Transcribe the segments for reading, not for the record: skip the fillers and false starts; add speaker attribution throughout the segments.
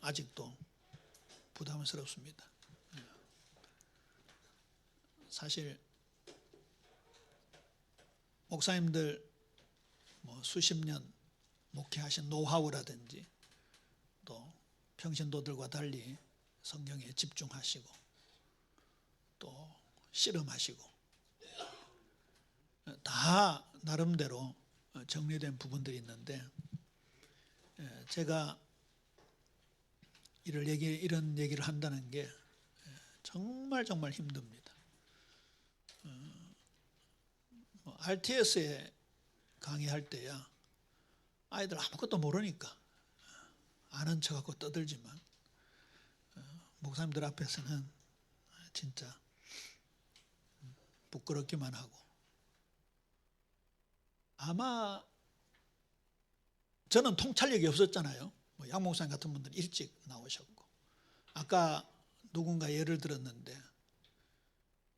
Speaker 1: 아직도 부담스럽습니다. 사실 목사님들 수십 년 목회하신 노하우라든지 또 평신도들과 달리 성경에 집중하시고 또 씨름하시고 다 나름대로 정리된 부분들이 있는데, 제가 이런 얘기를 한다는 게 정말 힘듭니다. RTS에 강의할 때야 아이들 아무것도 모르니까 아는 척하고 떠들지만 목사님들 앞에서는 진짜 부끄럽기만 하고, 아마 저는 통찰력이 없었잖아요. 양 목사님 같은 분들은 일찍 나오셨고, 아까 누군가 예를 들었는데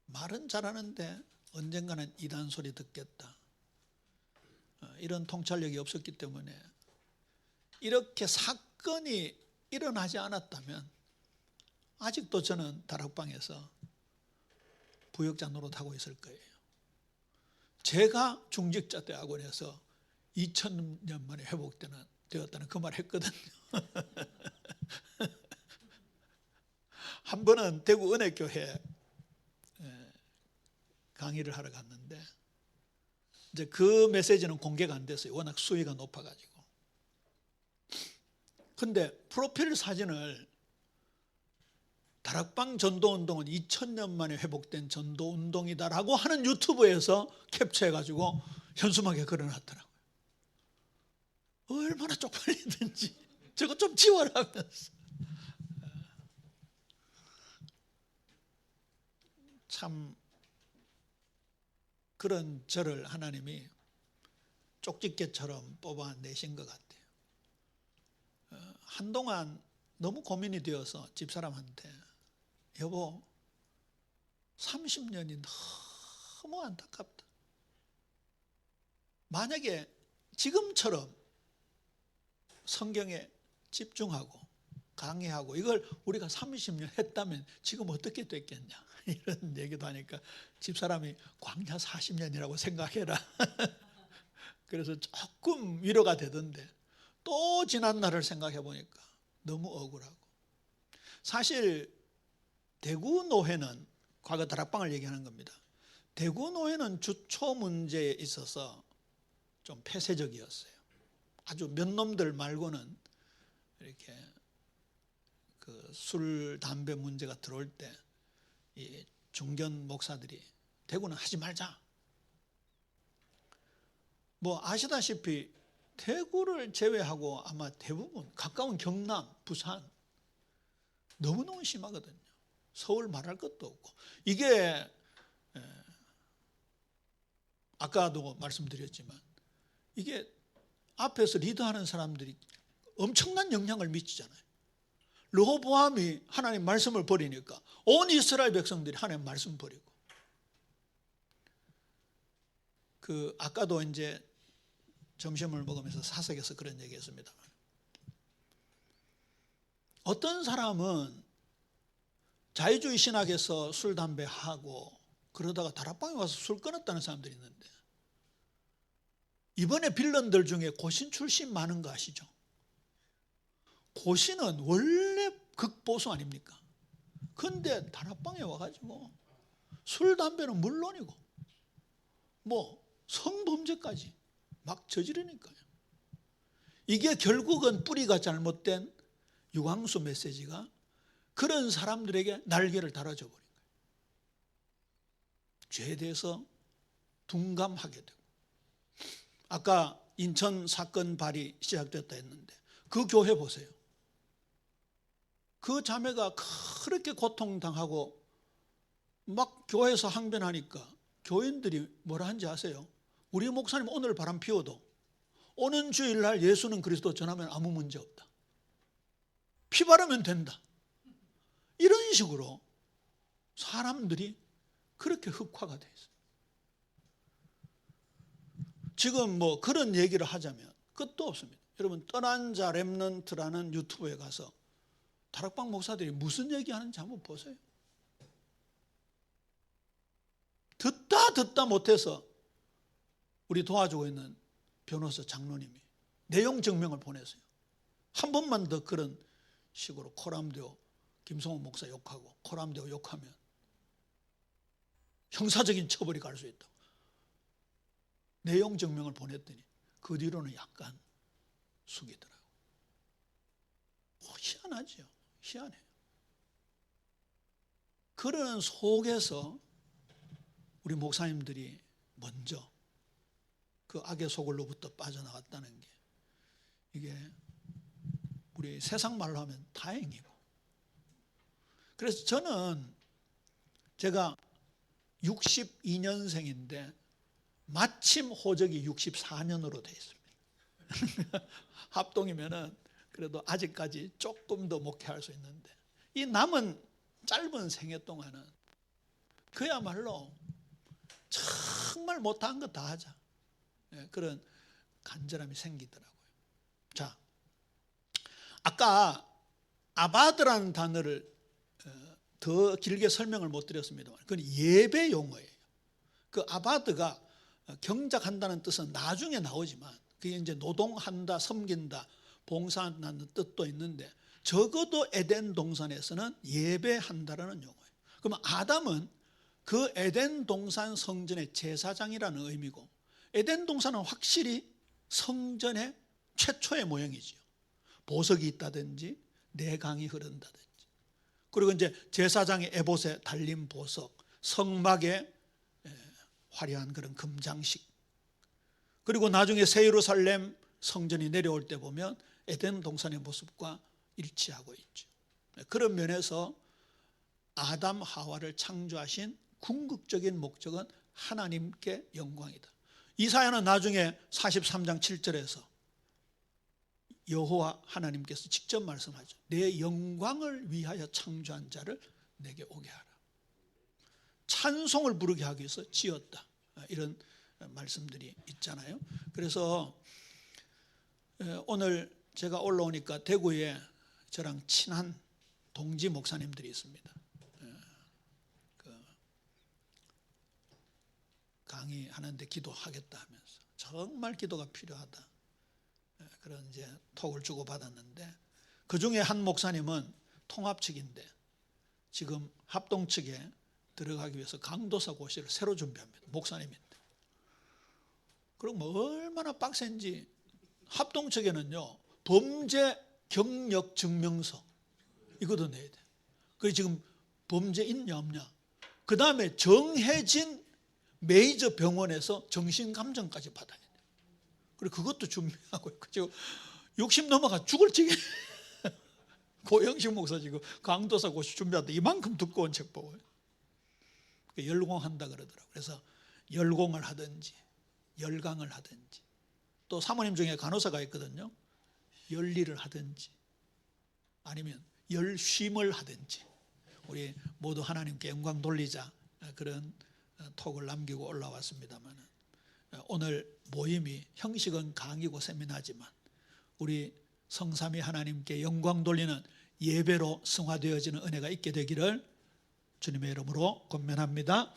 Speaker 1: 말은 잘하는데 언젠가는 이단 소리 듣겠다, 이런 통찰력이 없었기 때문에 이렇게 사건이 일어나지 않았다면 아직도 저는 다락방에서 부역자 노릇하고 있을 거예요. 제가 중직자 대학원에서 2000년 만에 회복되었다는 그 말 했거든요. 한 번은 대구 은혜교회 강의를 하러 갔는데 이제 그 메시지는 공개가 안 됐어요. 워낙 수위가 높아가지고. 근데 프로필 사진을 다락방 전도운동은 2000년 만에 회복된 전도운동이다라고 하는 유튜브에서 캡처해가지고 현수막에 걸어놨더라고요. 얼마나 쪽팔리든지 저거 좀 지워라면서. 참 그런 저를 하나님이 쪽집게처럼 뽑아내신 것 같아요. 한동안 너무 고민이 되어서 집사람한테, 여보 30년이 너무 안타깝다. 만약에 지금처럼 성경에 집중하고 강의하고 이걸 우리가 30년 했다면 지금 어떻게 됐겠냐, 이런 얘기도 하니까 집사람이 광야 40년이라고 생각해라. 그래서 조금 위로가 되던데, 또 지난 날을 생각해 보니까 너무 억울하고. 사실 대구 노회는, 과거 다락방을 얘기하는 겁니다. 대구 노회는 주초 문제에 있어서 좀 폐쇄적이었어요. 아주 몇 놈들 말고는 이렇게 그 술, 담배 문제가 들어올 때 이 중견 목사들이 대구는 하지 말자. 아시다시피 대구를 제외하고 아마 대부분 가까운 경남, 부산 너무너무 심하거든요. 서울 말할 것도 없고. 이게 아까도 말씀드렸지만 이게 앞에서 리더하는 사람들이 엄청난 영향을 미치잖아요. 르호보암이 하나님 말씀을 버리니까 온 이스라엘 백성들이 하나님 말씀 버리고. 아까도 이제 점심을 먹으면서 사석에서 그런 얘기했습니다. 어떤 사람은 자유주의 신학에서 술, 담배 하고 그러다가 다락방에 와서 술 끊었다는 사람들이 있는데, 이번에 빌런들 중에 고신 출신 많은 거 아시죠? 고신은 원래 극보수 아닙니까? 근데 다락방에 와가지고 술, 담배는 물론이고 성범죄까지 막 저지르니까요. 이게 결국은 뿌리가 잘못된 유광수 메시지가 그런 사람들에게 날개를 달아줘 버린 거예요. 죄에 대해서 둔감하게 되고. 아까 인천 사건 발이 시작됐다 했는데 그 교회 보세요. 그 자매가 그렇게 고통당하고 막 교회에서 항변하니까 교인들이 뭐라 하는지 아세요? 우리 목사님 오늘 바람 피워도 오는 주일날 예수는 그리스도 전하면 아무 문제 없다. 피 바르면 된다. 이런 식으로 사람들이 그렇게 흑화가 돼 있어요. 지금 그런 얘기를 하자면 끝도 없습니다. 여러분, 떠난 자 렘넌트라는 유튜브에 가서 다락방 목사들이 무슨 얘기하는지 한번 보세요. 듣다 못해서 우리 도와주고 있는 변호사 장로님이 내용 증명을 보냈어요. 한 번만 더 그런 식으로 코람데오 김성호 목사 욕하고 코람데오 욕하면 형사적인 처벌이 갈 수 있다고 내용 증명을 보냈더니 그 뒤로는 약간 숙이더라고요. 희한하죠. 희한해요. 그런 속에서 우리 목사님들이 먼저 그 악의 소굴로부터 빠져나갔다는 게 이게 우리 세상 말로 하면 다행이고, 그래서 저는 제가 62년생인데 마침 호적이 64년으로 되어 있습니다. 합동이면은 그래도 아직까지 조금 더 목회할 수 있는데 이 남은 짧은 생애 동안은 그야말로 정말 못한 거 다 하자, 그런 간절함이 생기더라고요. 자, 아까 아바드라는 단어를 더 길게 설명을 못 드렸습니다만 그건 예배 용어예요. 그 아바드가 경작한다는 뜻은 나중에 나오지만 그게 이제 노동한다, 섬긴다, 봉사한다는 뜻도 있는데 적어도 에덴 동산에서는 예배한다라는 용어예요. 그러면 아담은 그 에덴 동산 성전의 제사장이라는 의미고, 에덴 동산은 확실히 성전의 최초의 모형이지요. 보석이 있다든지 내강이 흐른다든지, 그리고 이제 제사장의 에봇에 달린 보석, 성막에 화려한 그런 금장식, 그리고 나중에 새 예루살렘 성전이 내려올 때 보면 에덴 동산의 모습과 일치하고 있죠. 그런 면에서 아담 하와를 창조하신 궁극적인 목적은 하나님께 영광이다. 이사야는 나중에 43장 7절에서 여호와 하나님께서 직접 말씀하죠. 내 영광을 위하여 창조한 자를 내게 오게 하라. 찬송을 부르게 하기 위해서 지었다. 이런 말씀들이 있잖아요. 그래서 오늘 제가 올라오니까 대구에 저랑 친한 동지 목사님들이 있습니다. 강의하는데 기도하겠다 하면서 정말 기도가 필요하다, 그런 이제 톡을 주고 받았는데, 그 중에 한 목사님은 통합 측인데 지금 합동 측에 들어가기 위해서 강도사 고시를 새로 준비합니다. 목사님인데. 그럼 뭐 얼마나 빡센지. 합동 측에는요 범죄 경력 증명서 이것도 내야 돼. 그리고 지금 범죄 있냐 없냐, 그 다음에 정해진 메이저 병원에서 정신감정까지 받아야 돼. 그리고 그것도 준비하고 있고, 지금 60 넘어가 죽을 지게 고영식 목사 지금 강도사 고시 준비하다 이만큼 두꺼운 책 보고요. 열공한다 그러더라고요. 그래서 열공을 하든지 열강을 하든지, 또 사모님 중에 간호사가 있거든요. 열일을 하든지 아니면 열쉼을 하든지 우리 모두 하나님께 영광 돌리자, 그런 톡을 남기고 올라왔습니다만, 오늘 모임이 형식은 강의고 세미나지만 우리 성삼위 하나님께 영광 돌리는 예배로 승화되어지는 은혜가 있게 되기를 주님의 이름으로 권면합니다.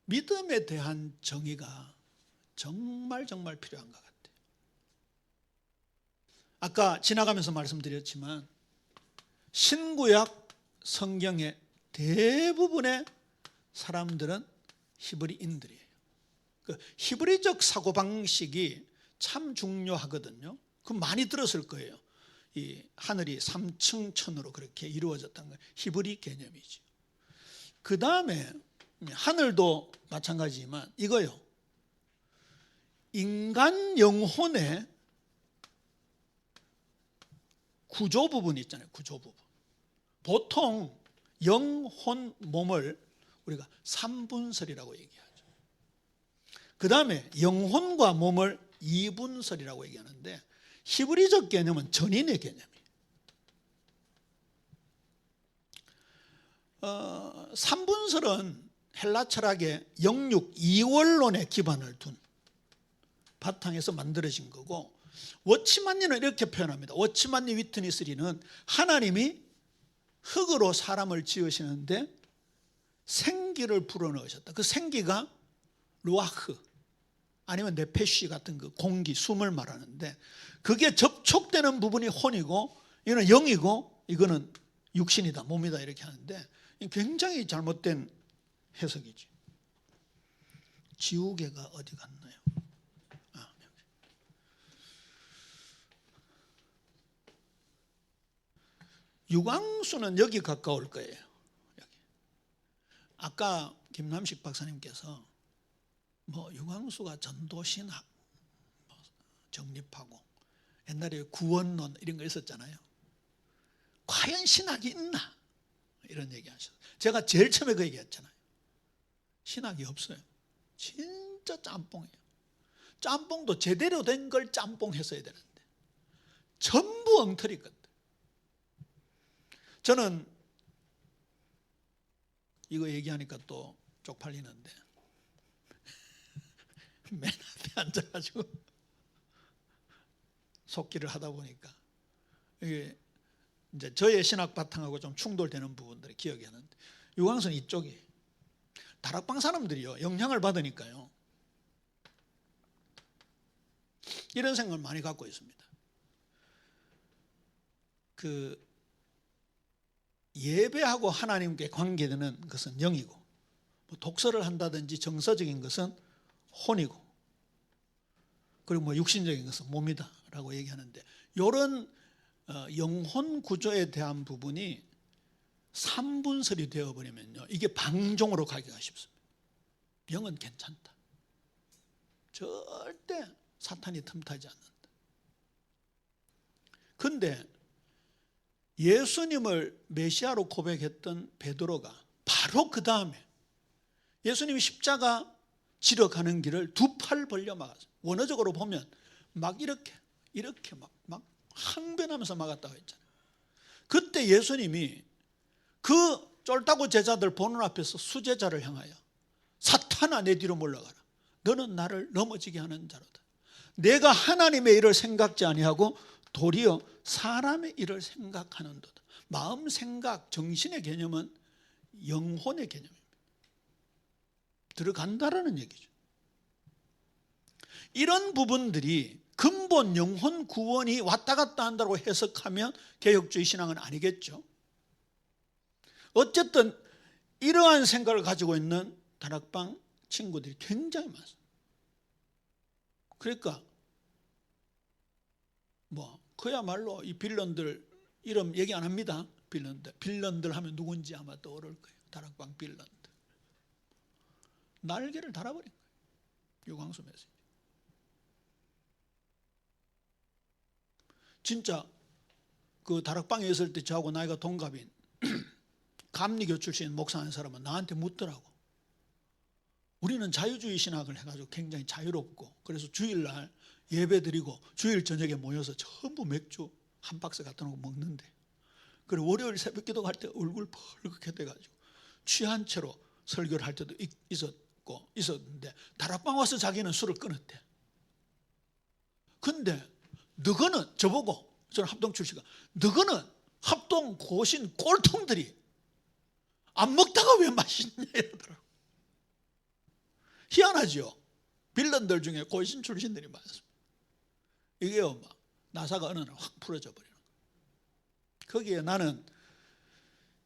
Speaker 1: 믿음에 대한 정의가 정말 필요한 것 같아요. 아까 지나가면서 말씀드렸지만 신구약 성경의 대부분의 사람들은 히브리인들이에요. 그 히브리적 사고방식이 참 중요하거든요. 그 많이 들었을 거예요. 이 하늘이 3층 천으로 그렇게 이루어졌다는 거 히브리 개념이죠. 그 다음에 하늘도 마찬가지지만 이거요, 인간 영혼의 구조 부분 있잖아요. 구조 부분. 보통 영혼 몸을 우리가 3분설이라고 얘기하죠. 그 다음에 영혼과 몸을 2분설이라고 얘기하는데 히브리적 개념은 전인의 개념이에요. 3분설은 헬라 철학의 영육 이원론에 기반을 둔 바탕에서 만들어진 거고, 워치만니는 이렇게 표현합니다. 워치만니 위트니스리는 하나님이 흙으로 사람을 지으시는데 생기를 불어넣으셨다. 그 생기가 루아흐 아니면 네페쉬 같은 그 공기, 숨을 말하는데, 그게 접촉되는 부분이 혼이고 이거는 영이고 이거는 육신이다, 몸이다, 이렇게 하는데 굉장히 잘못된 해석이지. 지우개가 어디 갔나요? 유광수는 여기 가까울 거예요. 여기. 아까 김남식 박사님께서 유광수가 전도신학 정립하고 옛날에 구원론 이런 거 있었잖아요. 과연 신학이 있나? 이런 얘기 하셨어요. 제가 제일 처음에 그 얘기 했잖아요. 신학이 없어요. 진짜 짬뽕이에요. 짬뽕도 제대로 된 걸 짬뽕 했어야 되는데 전부 엉터리 것들. 저는 이거 얘기하니까 또 쪽팔리는데 맨 앞에 앉아가지고 속기를 하다 보니까 이게 이제 저의 신학 바탕하고 좀 충돌되는 부분들이 기억이 나는데, 유광수는 이쪽이 다락방 사람들이요 영향을 받으니까요 이런 생각을 많이 갖고 있습니다. 그 예배하고 하나님께 관계되는 것은 영이고, 독서를 한다든지 정서적인 것은 혼이고, 그리고 육신적인 것은 몸이다라고 얘기하는데, 이런 영혼 구조에 대한 부분이 3분설이 되어버리면요 이게 방종으로 가기가 쉽습니다. 영은 괜찮다. 절대 사탄이 틈타지 않는다. 그런데 예수님을 메시아로 고백했던 베드로가 바로 그 다음에 예수님이 십자가 지러 가는 길을 두 팔 벌려 막았어요. 원어적으로 보면 막 이렇게 막 항변하면서 막았다고 했잖아요. 그때 예수님이 그 쫄따구 제자들 보는 앞에서 수제자를 향하여 사탄아 내 뒤로 물러가라. 너는 나를 넘어지게 하는 자로다. 내가 하나님의 일을 생각지 아니하고 도리어 사람의 일을 생각하는도다. 마음, 생각, 정신의 개념은 영혼의 개념입니다. 들어간다라는 얘기죠. 이런 부분들이 근본 영혼 구원이 왔다 갔다 한다고 해석하면 개혁주의 신앙은 아니겠죠. 어쨌든 이러한 생각을 가지고 있는 다락방 친구들이 굉장히 많습니다. 그러니까 그야말로 이 빌런들 이름 얘기 안 합니다. 빌런들 하면 누군지 아마 떠오를 거예요. 다락방 빌런들. 날개를 달아버린 거예요. 유광수 메시지. 진짜 그 다락방에 있을 때 저하고 나이가 동갑인 감리교 출신 목사 하는 사람은 나한테 묻더라고. 우리는 자유주의 신학을 해가지고 굉장히 자유롭고, 그래서 주일날 예배드리고 주일 저녁에 모여서 전부 맥주 한 박스 갖다 놓고 먹는데, 그리고 월요일 새벽 기도 갈 때 얼굴 벌겋게 돼가지고 취한 채로 설교를 할 때도 있었는데 다락방 와서 자기는 술을 끊었대. 근데 너거는 저보고, 저는 합동 출신가, 너거는 합동 고신 꼴통들이 안 먹다가 왜 마시냐 이러더라고. 희한하죠. 빌런들 중에 고신 출신들이 많습니다. 이게요 나사가 어느 날 확 풀어져 버리는 거예요. 거기에 나는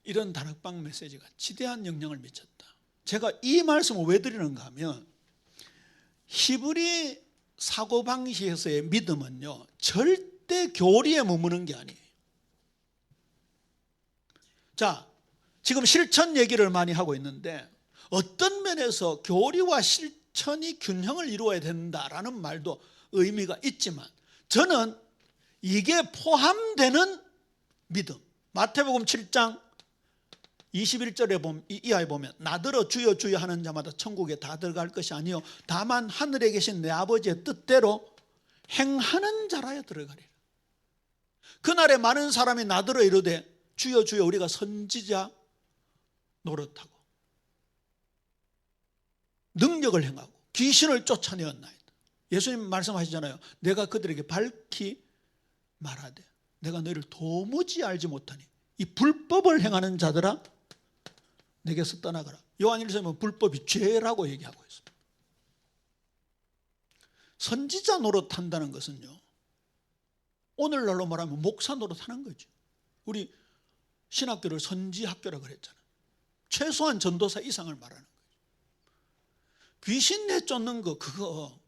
Speaker 1: 이런 다락방 메시지가 지대한 영향을 미쳤다. 제가 이 말씀을 왜 드리는가 하면, 히브리 사고방식에서의 믿음은요 절대 교리에 머무는 게 아니에요. 자, 지금 실천 얘기를 많이 하고 있는데 어떤 면에서 교리와 실천이 균형을 이루어야 된다라는 말도 의미가 있지만, 저는 이게 포함되는 믿음, 마태복음 7장 21절에 이하에 보면 나더러 주여 주여 하는 자마다 천국에 다 들어갈 것이 아니요 다만 하늘에 계신 내 아버지의 뜻대로 행하는 자라야 들어가리라. 그날에 많은 사람이 나더러 이르되 주여 주여 우리가 선지자 노릇하고 능력을 행하고 귀신을 쫓아내었나이다. 예수님 말씀하시잖아요. 내가 그들에게 밝히 말하되 내가 너희를 도무지 알지 못하니 이 불법을 행하는 자들아 내게서 떠나가라. 요한일서는 불법이 죄라고 얘기하고 있습니다. 선지자 노릇한다는 것은요, 오늘날로 말하면 목사 노릇하는 거죠. 우리 신학교를 선지학교라고 그랬잖아요. 최소한 전도사 이상을 말하는 거죠. 귀신 내쫓는 거 그거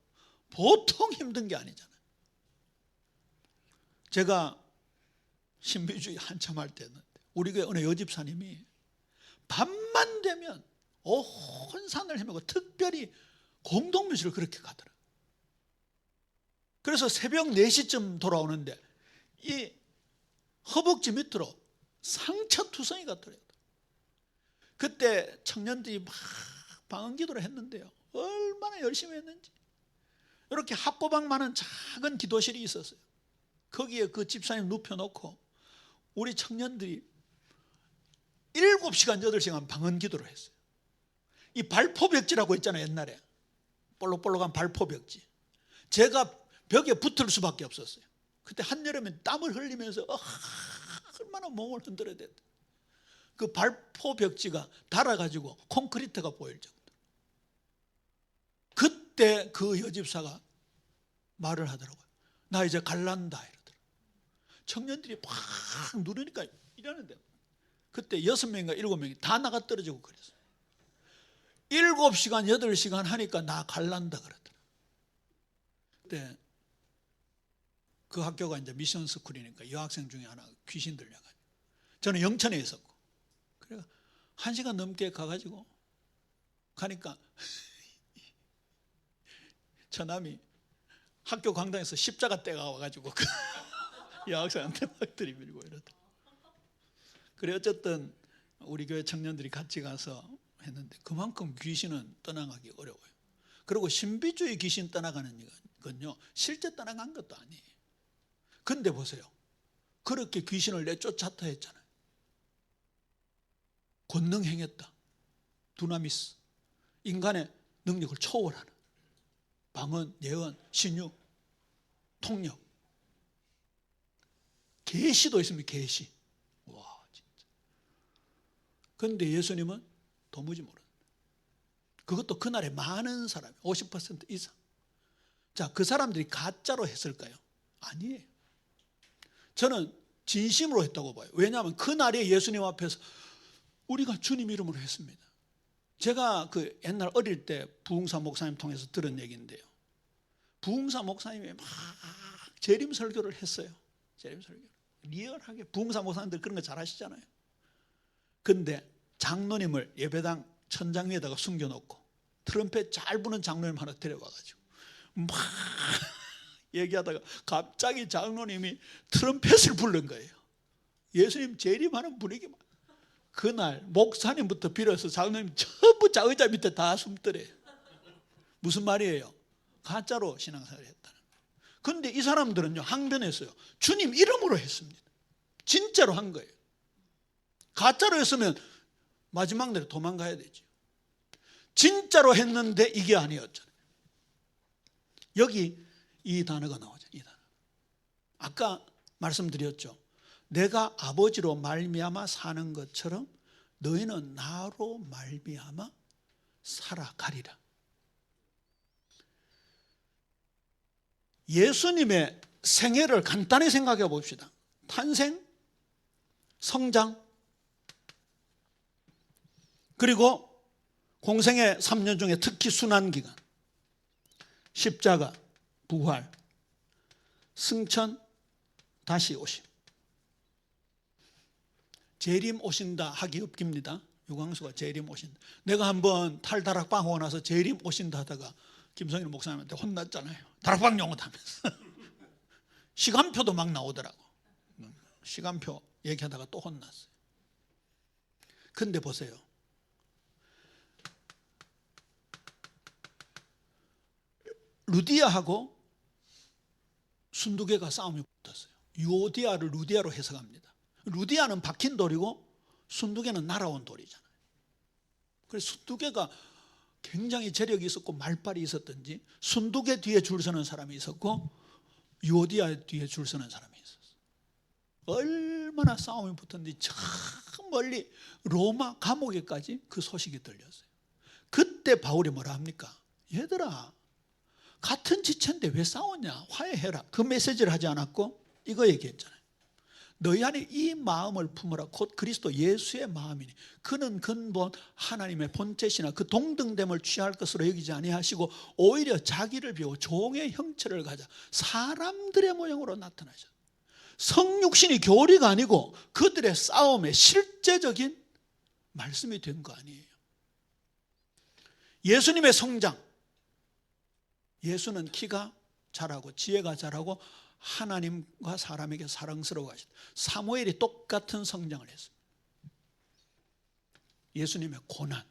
Speaker 1: 보통 힘든 게 아니잖아요. 제가 신비주의 한참 할 때였는데 우리 교회 어느 여집사님이 밤만 되면 온 산을 헤매고 특별히 공동묘실을 그렇게 가더라. 그래서 새벽 4시쯤 돌아오는데 이 허벅지 밑으로 상처투성이 같더래요. 그때 청년들이 막 방언기도를 했는데요, 얼마나 열심히 했는지. 이렇게 합고방 많은 작은 기도실이 있었어요. 거기에 그 집사님 눕혀놓고 우리 청년들이 7시간 8시간 방언기도를 했어요. 이 발포벽지라고 있잖아요. 옛날에 볼록볼록한 발포벽지. 제가 벽에 붙을 수밖에 없었어요. 그때 한여름에 땀을 흘리면서 얼마나 몸을 흔들어야 됐다. 그 발포벽지가 닳아가지고 콘크리트가 보일 정도. 그때 그 여집사가 말을 하더라고요. 나 이제 갈란다 이러더라고요. 청년들이 팍 누르니까 이러는데 그때 6명인가 7명이 다 나가 떨어지고 그랬어요. 7시간 8시간 하니까 나 갈란다 그러더라고요. 그때 그 학교가 이제 미션 스쿨이니까 여학생 중에 하나 귀신 들려가지고 저는 영천에 있었고, 그래가 1시간 넘게 가가지고 가니까 저남이 학교 강당에서 십자가 떼가 와가지고 그 여학생한테 막 들이밀고 이러더라고요. 그래 어쨌든 우리 교회 청년들이 같이 가서 했는데 그만큼 귀신은 떠나가기 어려워요. 그리고 신비주의 귀신 떠나가는 건요, 실제 떠나간 것도 아니에요. 근데 보세요, 그렇게 귀신을 내쫓았다 했잖아요. 권능 행했다. 두나미스, 인간의 능력을 초월하는 방언, 예언, 신유, 통역, 계시도 있습니다. 계시. 와 진짜. 그런데 예수님은 도무지 모르는. 그것도 그날에 많은 사람이 50% 이상. 자, 그 사람들이 가짜로 했을까요? 아니에요. 저는 진심으로 했다고 봐요. 왜냐하면 그날에 예수님 앞에서 우리가 주님 이름으로 했습니다. 제가 그 옛날 어릴 때 부흥사 목사님 통해서 들은 얘기인데요, 부흥사 목사님이 막 재림 설교를 했어요. 재림 설교 리얼하게. 부흥사 목사님들 그런 거 잘 하시잖아요. 근데 장로님을 예배당 천장 위에다가 숨겨놓고 트럼펫 잘 부는 장로님 하나 데려와가지고 막 얘기하다가 갑자기 장로님이 트럼펫을 부른 거예요. 예수님 재림하는 분위기만. 그날 목사님부터 빌어서 장로님 전부 자 의자 밑에 다 숨더래요. 무슨 말이에요? 가짜로 신앙생활을 했다는 거예요. 그런데 이 사람들은요, 항변했어요. 주님 이름으로 했습니다. 진짜로 한 거예요. 가짜로 했으면 마지막 날에 도망가야 되죠. 진짜로 했는데 이게 아니었잖아요. 여기 이 단어가 나오죠. 이 단어. 아까 말씀드렸죠. 내가 아버지로 말미암아 사는 것처럼 너희는 나로 말미암아 살아가리라. 예수님의 생애를 간단히 생각해 봅시다. 탄생, 성장, 그리고 공생의 3년 중에 특히 순환기간, 십자가, 부활, 승천, 다시 오심. 재림 오신다 하기 없깁니다. 유광수가 재림 오신다. 내가 한번 탈다락방 하고 나서 재림 오신다 하다가 김성일 목사님한테 혼났잖아요. 다락방 용어하면서. 시간표도 막 나오더라고. 시간표 얘기하다가 또 혼났어요. 근데 보세요. 루디아하고 순두개가 싸움이 붙었어요. 유오디아를 루디아로 해석합니다. 루디아는 박힌 돌이고 순두개는 날아온 돌이잖아요. 그래서 순두개가 굉장히 재력이 있었고 말빨이 있었던지 순두개 뒤에 줄 서는 사람이 있었고 유오디아 뒤에 줄 서는 사람이 있었어요. 얼마나 싸움이 붙었는지 저 멀리 로마 감옥에까지 그 소식이 들렸어요. 그때 바울이 뭐라 합니까? 얘들아, 같은 지체인데 왜 싸웠냐? 화해해라. 그 메시지를 하지 않았고 이거 얘기했잖아요. 너희 안에 이 마음을 품으라. 곧 그리스도 예수의 마음이니 그는 근본 하나님의 본체시나 그 동등됨을 취할 것으로 여기지 아니하시고 오히려 자기를 비워 종의 형체를 가져 사람들의 모형으로 나타나셨다. 성육신이 교리가 아니고 그들의 싸움의 실제적인 말씀이 된 거 아니에요. 예수님의 성장, 예수는 키가 자라고 지혜가 자라고 하나님과 사람에게 사랑스러워 하시다. 사무엘이 똑같은 성장을 했습니다. 예수님의 고난,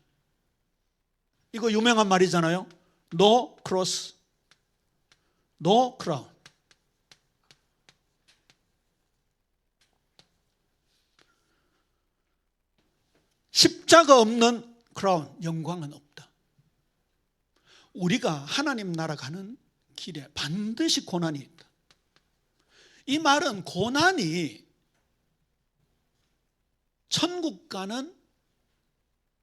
Speaker 1: 이거 유명한 말이잖아요. No cross, no crown. 십자가 없는 크라운, 영광은 없다. 우리가 하나님 나라 가는 길에 반드시 고난이 있다. 이 말은 고난이 천국 가는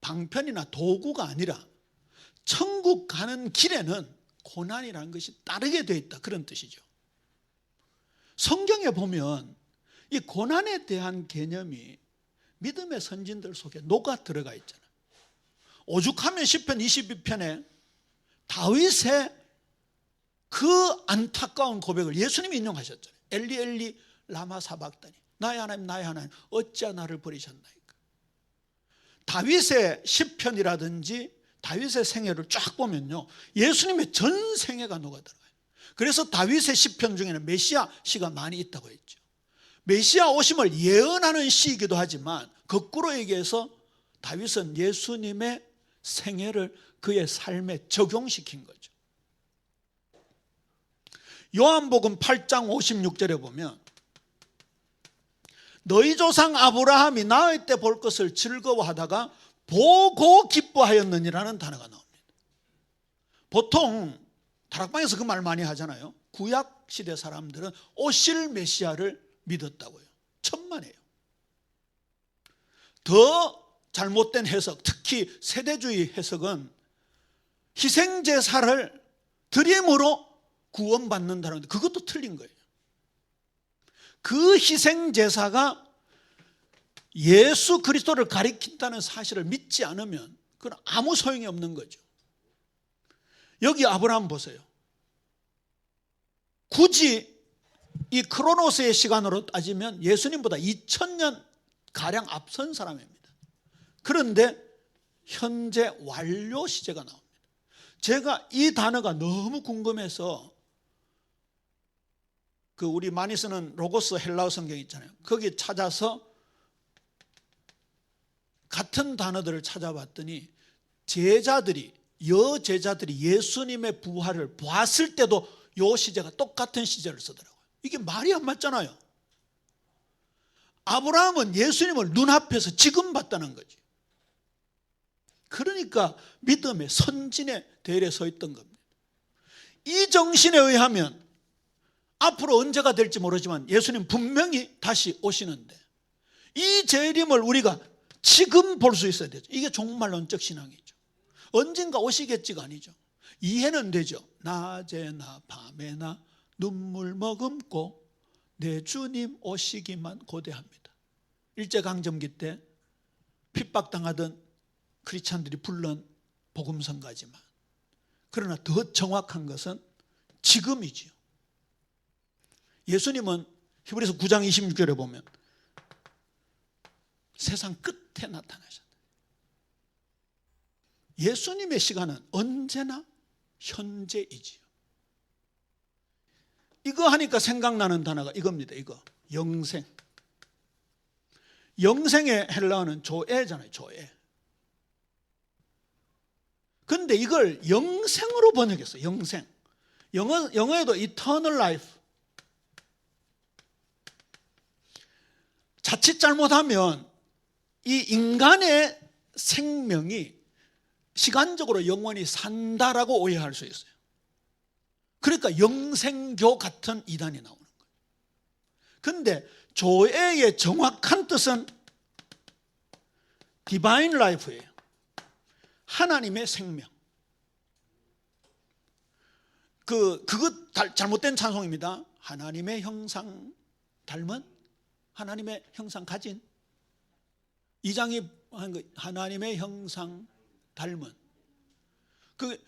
Speaker 1: 방편이나 도구가 아니라 천국 가는 길에는 고난이라는 것이 따르게 되어 있다, 그런 뜻이죠. 성경에 보면 이 고난에 대한 개념이 믿음의 선진들 속에 녹아 들어가 있잖아요. 오죽하면 시편 22편에 다윗의 그 안타까운 고백을 예수님이 인용하셨잖아요. 엘리 엘리 라마 사박다니, 나의 하나님 나의 하나님 어찌하 나를 버리셨나이까. 다윗의 시편이라든지 다윗의 생애를 쫙 보면요, 예수님의 전 생애가 녹아 들어가요. 그래서 다윗의 시편 중에는 메시아 시가 많이 있다고 했죠. 메시아 오심을 예언하는 시이기도 하지만 거꾸로 얘기해서 다윗은 예수님의 생애를 그의 삶에 적용시킨 거죠. 요한복음 8장 56절에 보면 너희 조상 아브라함이 나의 때 볼 것을 즐거워하다가 보고 기뻐하였느니라는 단어가 나옵니다. 보통 다락방에서 그 말 많이 하잖아요. 구약 시대 사람들은 오실 메시아를 믿었다고요. 천만에요. 더 잘못된 해석, 특히 세대주의 해석은 희생제사를 드림으로 구원받는다는데 그것도 틀린 거예요. 그 희생제사가 예수 그리스도를 가리킨다는 사실을 믿지 않으면 그건 아무 소용이 없는 거죠. 여기 아브라함 보세요. 굳이 이 크로노스의 시간으로 따지면 예수님보다 2000년 가량 앞선 사람입니다. 그런데 현재 완료 시제가 나옵니다. 제가 이 단어가 너무 궁금해서 그 우리 많이 쓰는 로고스 헬라어 성경 있잖아요. 거기 찾아서 같은 단어들을 찾아봤더니 여제자들이 예수님의 부활을 보았을 때도 이 시제가 똑같은 시제를 쓰더라고요. 이게 말이 안 맞잖아요. 아브라함은 예수님을 눈앞에서 지금 봤다는 거지. 그러니까 믿음의 선진의 대열에 서 있던 겁니다. 이 정신에 의하면 앞으로 언제가 될지 모르지만 예수님 분명히 다시 오시는데 이 재림을 우리가 지금 볼 수 있어야 되죠. 이게 종말론적 신앙이죠. 언젠가 오시겠지가 아니죠. 이해는 되죠. 낮에나 밤에나 눈물 머금고 내 주님 오시기만 고대합니다. 일제강점기 때 핍박당하던 크리스찬들이 불른 복음성가지만, 그러나 더 정확한 것은 지금이지요. 예수님은 히브리서 9장 26절에 보면 세상 끝에 나타나셨다. 예수님의 시간은 언제나 현재이지요. 이거 하니까 생각나는 단어가 이겁니다. 이거 영생. 영생의 헬라어는 조에잖아요. 조에. 근데 이걸 영생으로 번역했어요. 영생. 영어에도 eternal life. 자칫 잘못하면 이 인간의 생명이 시간적으로 영원히 산다라고 오해할 수 있어요. 그러니까 영생교 같은 이단이 나오는 거예요. 그런데 조회의 정확한 뜻은 디바인 라이프예요. 하나님의 생명. 그거 잘못된 찬송입니다. 하나님의 형상 닮은, 하나님의 형상 가진. 2장이 한 거, 하나님의 형상 닮은. 그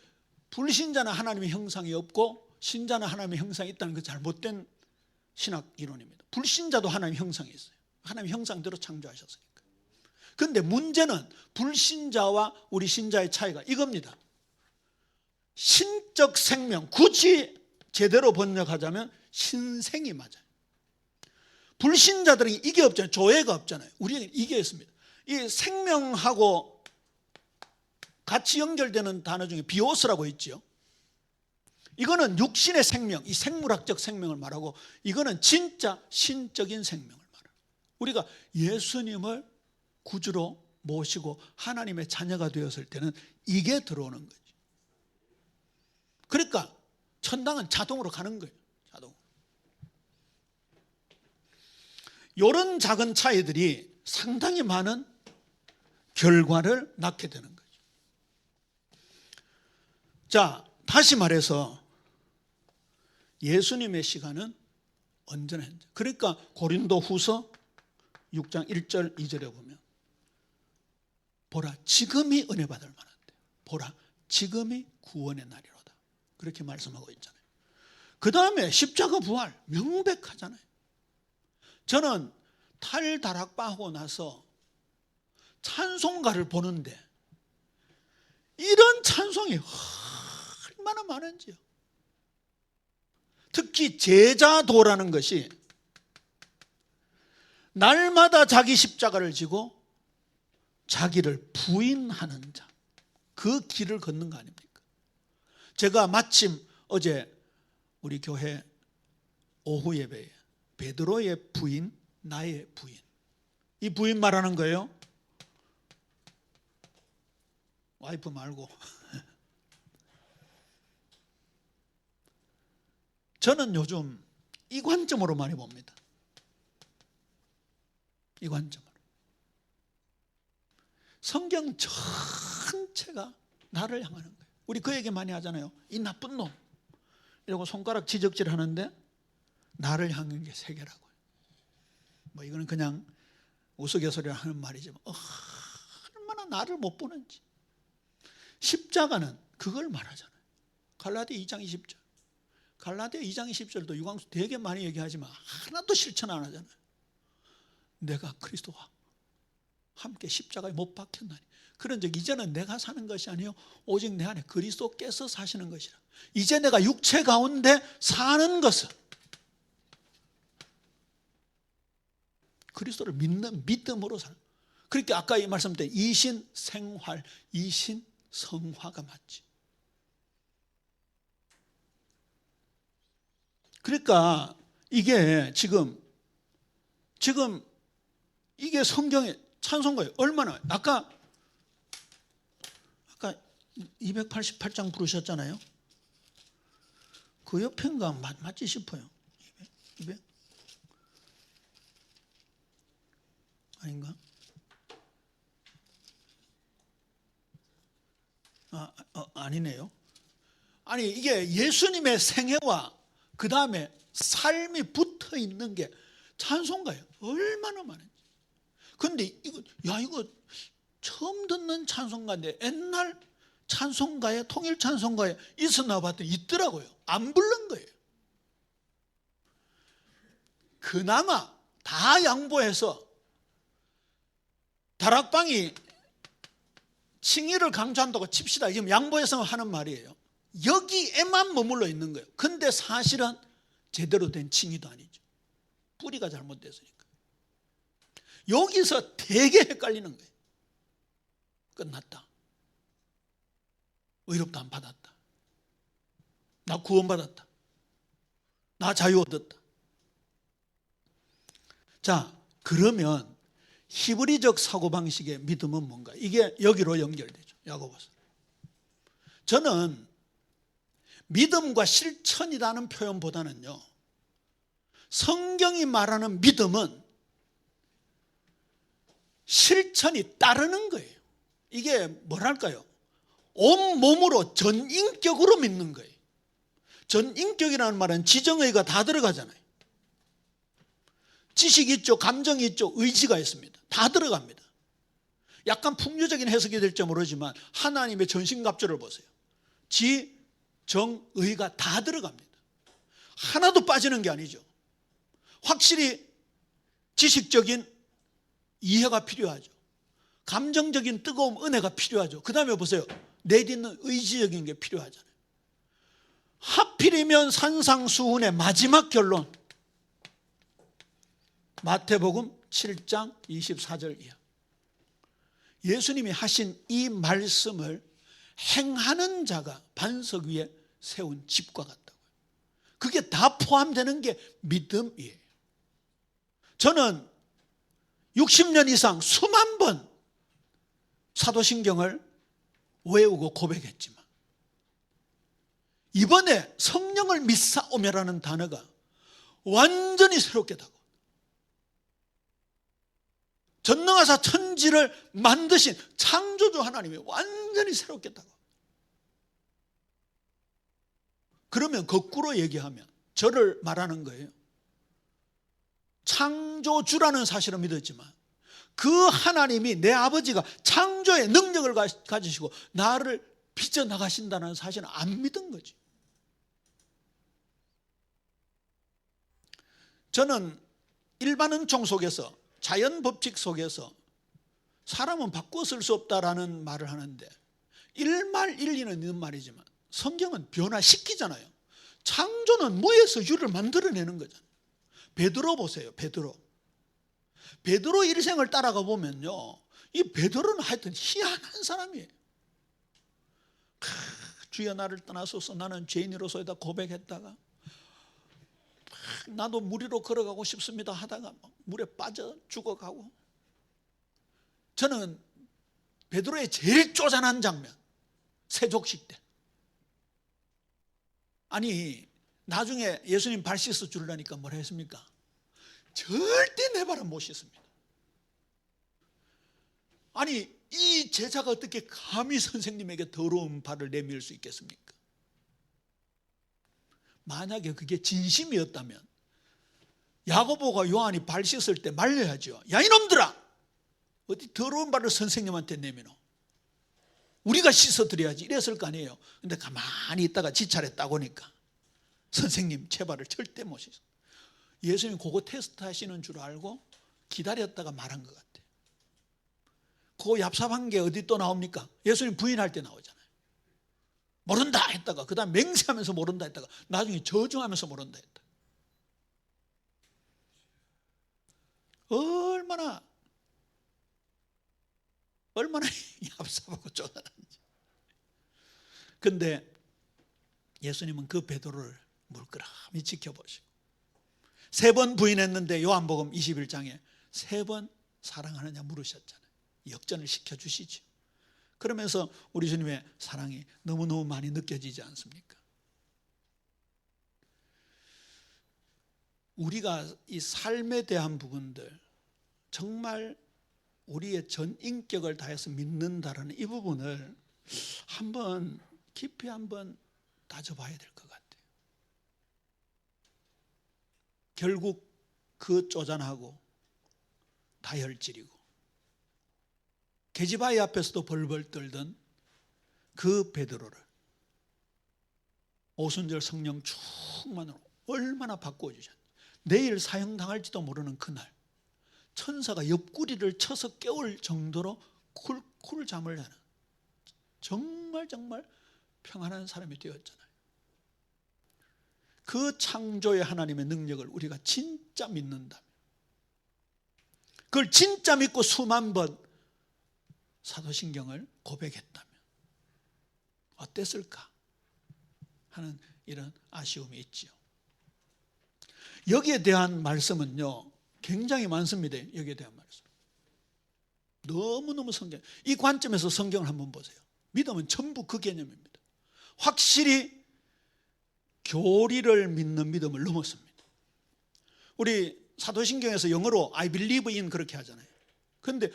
Speaker 1: 불신자는 하나님의 형상이 없고 신자는 하나님의 형상이 있다는 그 잘못된 신학 이론입니다. 불신자도 하나님의 형상이 있어요. 하나님의 형상대로 창조하셨으니까. 그런데 문제는 불신자와 우리 신자의 차이가 이겁니다. 신적 생명, 굳이 제대로 번역하자면 신생이 맞아요. 불신자들은 이게 없잖아요. 조회가 없잖아요. 우리는 이게 있습니다. 이 생명하고 같이 연결되는 단어 중에 비오스라고 있죠. 이거는 육신의 생명, 이 생물학적 생명을 말하고, 이거는 진짜 신적인 생명을 말해요. 우리가 예수님을 구주로 모시고 하나님의 자녀가 되었을 때는 이게 들어오는 거죠. 그러니까 천당은 자동으로 가는 거예요. 자동. 이런 작은 차이들이 상당히 많은 결과를 낳게 되는 거죠. 자, 다시 말해서 예수님의 시간은 언제나 현재. 그러니까 고린도 후서 6장 1절 2절에 보면 보라 지금이 은혜 받을 만한데, 보라 지금이 구원의 날이로다, 그렇게 말씀하고 있잖아요. 그 다음에 십자가 부활 명백하잖아요. 저는 탈다락방하고 나서 찬송가를 보는데 이런 찬송이 얼마나 많은지요. 특히 제자도라는 것이 날마다 자기 십자가를 지고 자기를 부인하는 자, 그 길을 걷는 거 아닙니까? 제가 마침 어제 우리 교회 오후 예배에 베드로의 부인, 나의 부인, 이 부인 말하는 거예요. 와이프 말고. 저는 요즘 이 관점으로 많이 봅니다. 이 관점으로. 성경 전체가 나를 향하는 거예요. 우리 그 얘기 많이 하잖아요. 이 나쁜 놈 이러고 손가락 지적질 하는데 나를 향한 게 세계라고요. 뭐 이거는 그냥 우스갯소리로 하는 말이지만 얼마나 나를 못 보는지. 십자가는 그걸 말하잖아요. 갈라디아 2장 20절. 갈라디아 2장 20절도 유광수 되게 많이 얘기하지만 하나도 실천 안 하잖아요. 내가 그리스도와 함께 십자가에 못 박혔나니 그런즉 이제는 내가 사는 것이 아니요 오직 내 안에 그리스도께서 사시는 것이라. 이제 내가 육체 가운데 사는 것은 그리스도를 믿는 믿음으로 살아. 그렇게 아까 이 말씀드린 이신 생활, 이신 성화가 맞지. 그러니까 이게 지금 이게 성경의 찬송가예요. 얼마나 아까 288장 부르셨잖아요. 그 옆인가 맞지 싶어요. 200? 아닌가? 아니네요. 아니 이게 예수님의 생애와 그 다음에 삶이 붙어 있는 게 찬송가예요. 얼마나 많은지. 근데 이거 처음 듣는 찬송가인데 옛날 찬송가에, 통일 찬송가에 있었나 봤더니 있더라고요. 안 부른 거예요. 그나마 다 양보해서 다락방이 칭의를 강조한다고 칩시다. 지금 양보해서 하는 말이에요. 여기에만 머물러 있는 거예요. 근데 사실은 제대로 된 칭의도 아니죠. 뿌리가 잘못됐으니까. 여기서 되게 헷갈리는 거예요. 끝났다. 의롭다 안 받았다. 나 구원받았다. 나 자유 얻었다. 자, 그러면 히브리적 사고방식의 믿음은 뭔가? 이게 여기로 연결되죠. 야고보서. 저는 믿음과 실천이라는 표현보다는요, 성경이 말하는 믿음은 실천이 따르는 거예요. 이게 뭐랄까요? 온몸으로 전인격으로 믿는 거예요. 전인격이라는 말은 지정의가 다 들어가잖아요. 지식이 있죠, 감정이 있죠, 의지가 있습니다. 다 들어갑니다. 약간 풍요적인 해석이 될지 모르지만 하나님의 전신갑주를 보세요. 지, 정, 의가 다 들어갑니다. 하나도 빠지는 게 아니죠. 확실히 지식적인 이해가 필요하죠. 감정적인 뜨거움, 은혜가 필요하죠. 그 다음에 보세요. 내딛는 의지적인 게 필요하잖아요. 하필이면 산상수훈의 마지막 결론, 마태복음 7장 24절 이하. 예수님이 하신 이 말씀을 행하는 자가 반석 위에 세운 집과 같다고요. 그게 다 포함되는 게 믿음이에요. 저는 60년 이상 수만 번 사도신경을 외우고 고백했지만 이번에 성령을 믿사오며라는 단어가 완전히 새롭게 다가와요. 전능하사 천지를 만드신 창조주 하나님이 완전히 새롭게 다가와요. 그러면 거꾸로 얘기하면 저를 말하는 거예요. 창조주라는 사실을 믿었지만 그 하나님이 내 아버지가 창조의 능력을 가지시고 나를 빚어나가신다는 사실은 안 믿은 거지. 저는 일반 은총 속에서, 자연 법칙 속에서 사람은 바꾸어 쓸 수 없다라는 말을 하는데 일말 일리는 있는 말이지만 성경은 변화시키잖아요. 창조는 무에서 유를 만들어내는 거잖아요. 베드로 보세요. 베드로 일생을 따라가 보면요, 이 베드로는 하여튼 희한한 사람이에요. 주여 나를 떠나소서, 나는 죄인으로서이다 고백했다가 나도 무리로 걸어가고 싶습니다 하다가 물에 빠져 죽어가고. 저는 베드로의 제일 쪼잔한 장면, 세족식 때. 아니 나중에 예수님 발 씻어 주려니까 뭐라 했습니까? 절대 내 발은 못 씻습니다. 아니 이 제자가 어떻게 감히 선생님에게 더러운 발을 내밀 수 있겠습니까? 만약에 그게 진심이었다면 야고보가 요한이 발 씻을 때 말려야죠. 야 이놈들아, 어디 더러운 발을 선생님한테 내미노? 우리가 씻어드려야지 이랬을 거 아니에요. 근데 가만히 있다가 지 차례 따고니까 선생님 제 발을 절대 못 씻어. 예수님이 그거 테스트 하시는 줄 알고 기다렸다가 말한 것 같아요. 그 얍삽한 게 어디 또 나옵니까? 예수님 부인할 때 나오잖아요. 모른다 했다가 그 다음 맹세하면서 모른다 했다가 나중에 저주하면서 모른다 했다. 얼마나 얍삽하고 쪼잔한지. 근데 예수님은 그 베드로를 물끄러미 지켜보시고 3번 부인했는데 요한복음 21장에 3번 사랑하느냐 물으셨잖아요. 역전을 시켜주시죠. 그러면서 우리 주님의 사랑이 너무너무 많이 느껴지지 않습니까? 우리가 이 삶에 대한 부분들, 정말 우리의 전 인격을 다해서 믿는다라는 이 부분을 한번 깊이 한번 따져봐야 될 것 같아요. 결국 그 쪼잔하고 다혈질이고 계집아이 앞에서도 벌벌 떨던 그 베드로를 오순절 성령 충만으로 얼마나 바꾸어 주셨는지. 내일 사형당할지도 모르는 그날 천사가 옆구리를 쳐서 깨울 정도로 쿨쿨 잠을 자는 정말 평안한 사람이 되었잖아요. 그 창조의 하나님의 능력을 우리가 진짜 믿는다면, 그걸 진짜 믿고 수만 번 사도신경을 고백했다면 어땠을까 하는 이런 아쉬움이 있지요. 여기에 대한 말씀은요 굉장히 많습니다. 여기에 대한 말씀 너무너무 성경, 이 관점에서 성경을 한번 보세요. 믿음은 전부 그 개념입니다. 확실히 교리를 믿는 믿음을 넘었습니다. 우리 사도신경에서 영어로 I believe in 그렇게 하잖아요. 그런데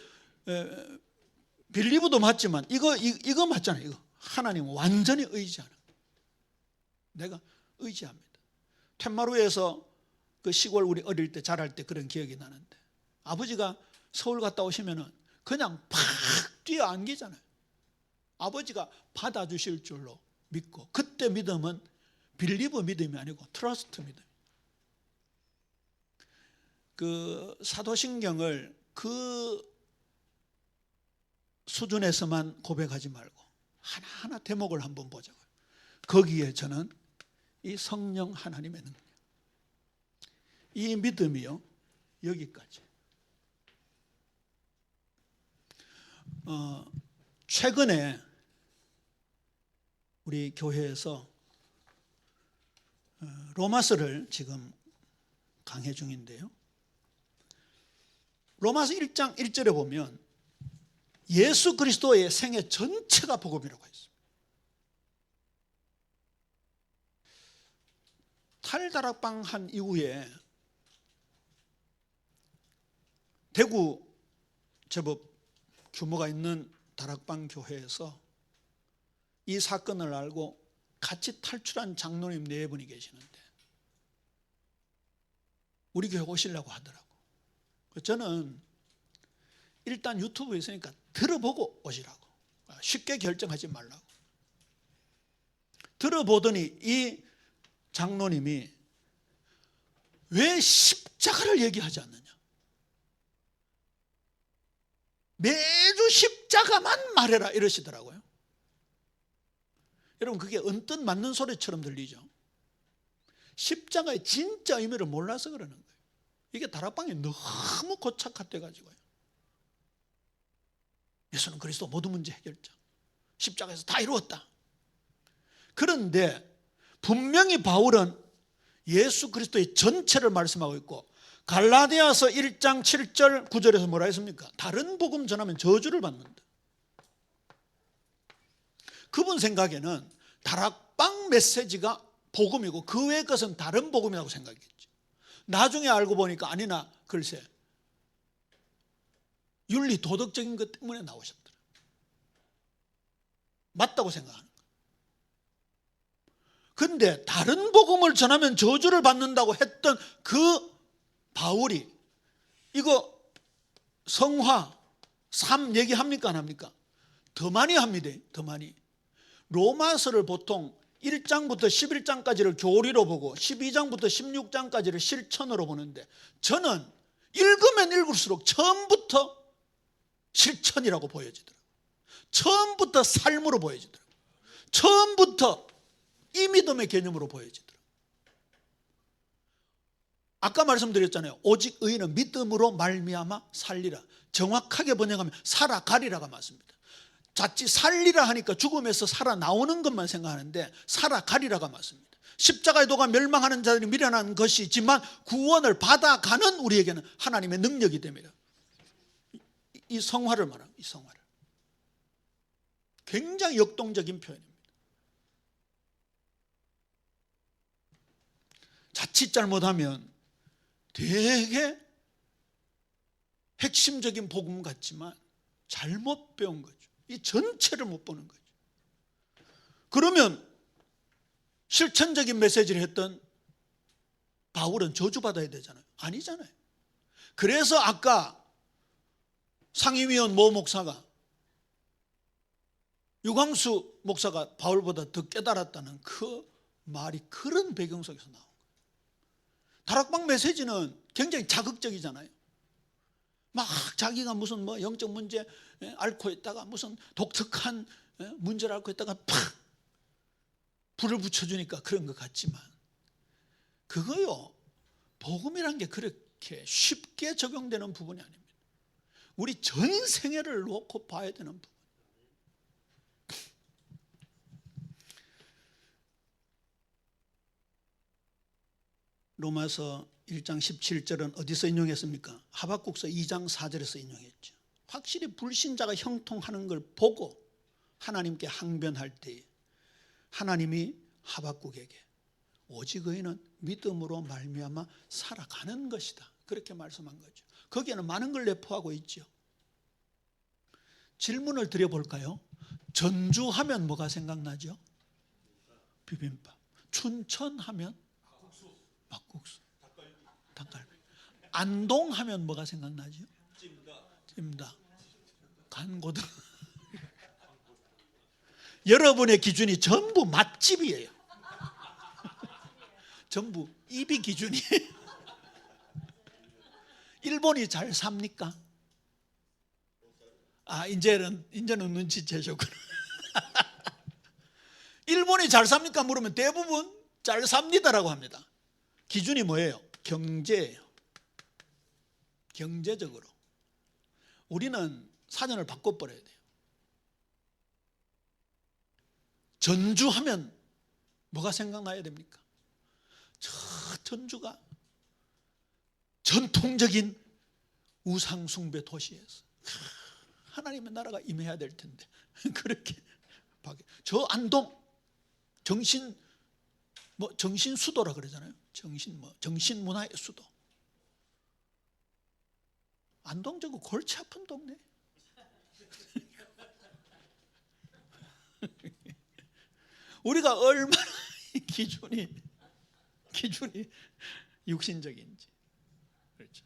Speaker 1: believe도 맞지만 이거 맞잖아요. 이거 하나님 완전히 의지하는, 내가 의지합니다. 텐마루에서 그 시골 우리 어릴 때 자랄 때 그런 기억이 나는데, 아버지가 서울 갔다 오시면은 그냥 팍 뛰어 안기잖아요. 아버지가 받아주실 줄로 믿고, 그때 믿음은 빌리브 믿음이 아니고 트러스트 믿음. 그 사도신경을 그 수준에서만 고백하지 말고 하나하나 대목을 한번 보자고요. 거기에 저는 이 성령 하나님의 능력, 이 믿음이요, 여기까지. 최근에 우리 교회에서 로마서를 지금 강해 중인데요, 로마서 1장 1절에 보면 예수 그리스도의 생애 전체가 복음이라고 했습니다. 탈다락방 한 이후에 대구 제법 규모가 있는 다락방 교회에서 이 사건을 알고 같이 탈출한 장로님 4분이 계시는데 우리 교회 오시려고 하더라고. 저는 일단 유튜브에 있으니까 들어보고 오시라고, 쉽게 결정하지 말라고. 들어보더니 이 장로님이 왜 십자가를 얘기하지 않느냐, 매주 십자가만 말해라 이러시더라고요. 여러분, 그게 언뜻 맞는 소리처럼 들리죠. 십자가의 진짜 의미를 몰라서 그러는 거예요. 이게 다락방이 너무 고착화돼 가지고요. 예수는 그리스도 모든 문제 해결자, 십자가에서 다 이루었다. 그런데 분명히 바울은 예수 그리스도의 전체를 말씀하고 있고, 갈라디아서 1장 7절 9절에서 뭐라 했습니까? 다른 복음 전하면 저주를 받는다. 그분 생각에는 다락방 메시지가 복음이고 그 외의 것은 다른 복음이라고 생각했죠. 나중에 알고 보니까 아니나, 글쎄 윤리 도덕적인 것 때문에 나오셨더라. 맞다고 생각하는 거예요. 그런데 다른 복음을 전하면 저주를 받는다고 했던 그 바울이 이거 성화, 삶 얘기합니까 안 합니까? 더 많이 합니다. 더 많이. 로마서를 보통 1장부터 11장까지를 교리로 보고 12장부터 16장까지를 실천으로 보는데, 저는 읽으면 읽을수록 처음부터 실천이라고 보여지더라고요. 처음부터 삶으로 보여지더라고요. 처음부터 이 믿음의 개념으로 보여지더라고요. 아까 말씀드렸잖아요. 오직 의인은 믿음으로 말미암아 살리라. 정확하게 번역하면 살아가리라가 맞습니다. 자칫 살리라 하니까 죽음에서 살아나오는 것만 생각하는데 살아가리라가 맞습니다. 십자가의 도가 멸망하는 자들이 미련한 것이지만 구원을 받아가는 우리에게는 하나님의 능력이 됩니다. 이 성화를 말합니다. 이 성화를. 굉장히 역동적인 표현입니다. 자칫 잘못하면 되게 핵심적인 복음 같지만 잘못 배운 거죠. 이 전체를 못 보는 거죠. 그러면 실천적인 메시지를 했던 바울은 저주받아야 되잖아요. 아니잖아요. 그래서 아까 상임위원 모 목사가, 유광수 목사가 바울보다 더 깨달았다는 그 말이 그런 배경 속에서 나온 거예요. 다락방 메시지는 굉장히 자극적이잖아요. 막 자기가 무슨 뭐 영적 문제 앓고 있다가 무슨 독특한 문제를 앓고 있다가 팍 불을 붙여주니까 그런 것 같지만, 그거요, 복음이란 게 그렇게 쉽게 적용되는 부분이 아닙니다. 우리 전 생애를 놓고 봐야 되는 부분. 로마서 1장 17절은 어디서 인용했습니까? 하박국서 2장 4절에서 인용했죠. 확실히 불신자가 형통하는 걸 보고 하나님께 항변할 때에 하나님이 하박국에게 오직 의인은 믿음으로 말미암아 살아가는 것이다, 그렇게 말씀한 거죠. 거기에는 많은 걸 내포하고 있죠. 질문을 드려볼까요? 전주하면 뭐가 생각나죠? 비빔밥. 춘천하면 막국수, 닭갈비. 안동하면 뭐가 생각나죠? 찜닭, 간고등. 여러분의 기준이 전부 맛집이에요. 전부 입이 기준이에요. 일본이 잘 삽니까? 이제는 눈치채셨구나. 일본이 잘 삽니까? 물으면 대부분 잘 삽니다라고 합니다. 기준이 뭐예요? 경제예요. 경제적으로. 우리는 사전을 바꿔버려야 돼요. 전주하면 뭐가 생각나야 됩니까? 저 전주가 전통적인 우상숭배 도시에서 하나님의 나라가 임해야 될 텐데 그렇게 저 안동 정신 수도라 그러잖아요. 정신문화의 수도. 안동 저거 골치 아픈 동네. 우리가 얼마나 기준이 육신적인지. 그렇죠.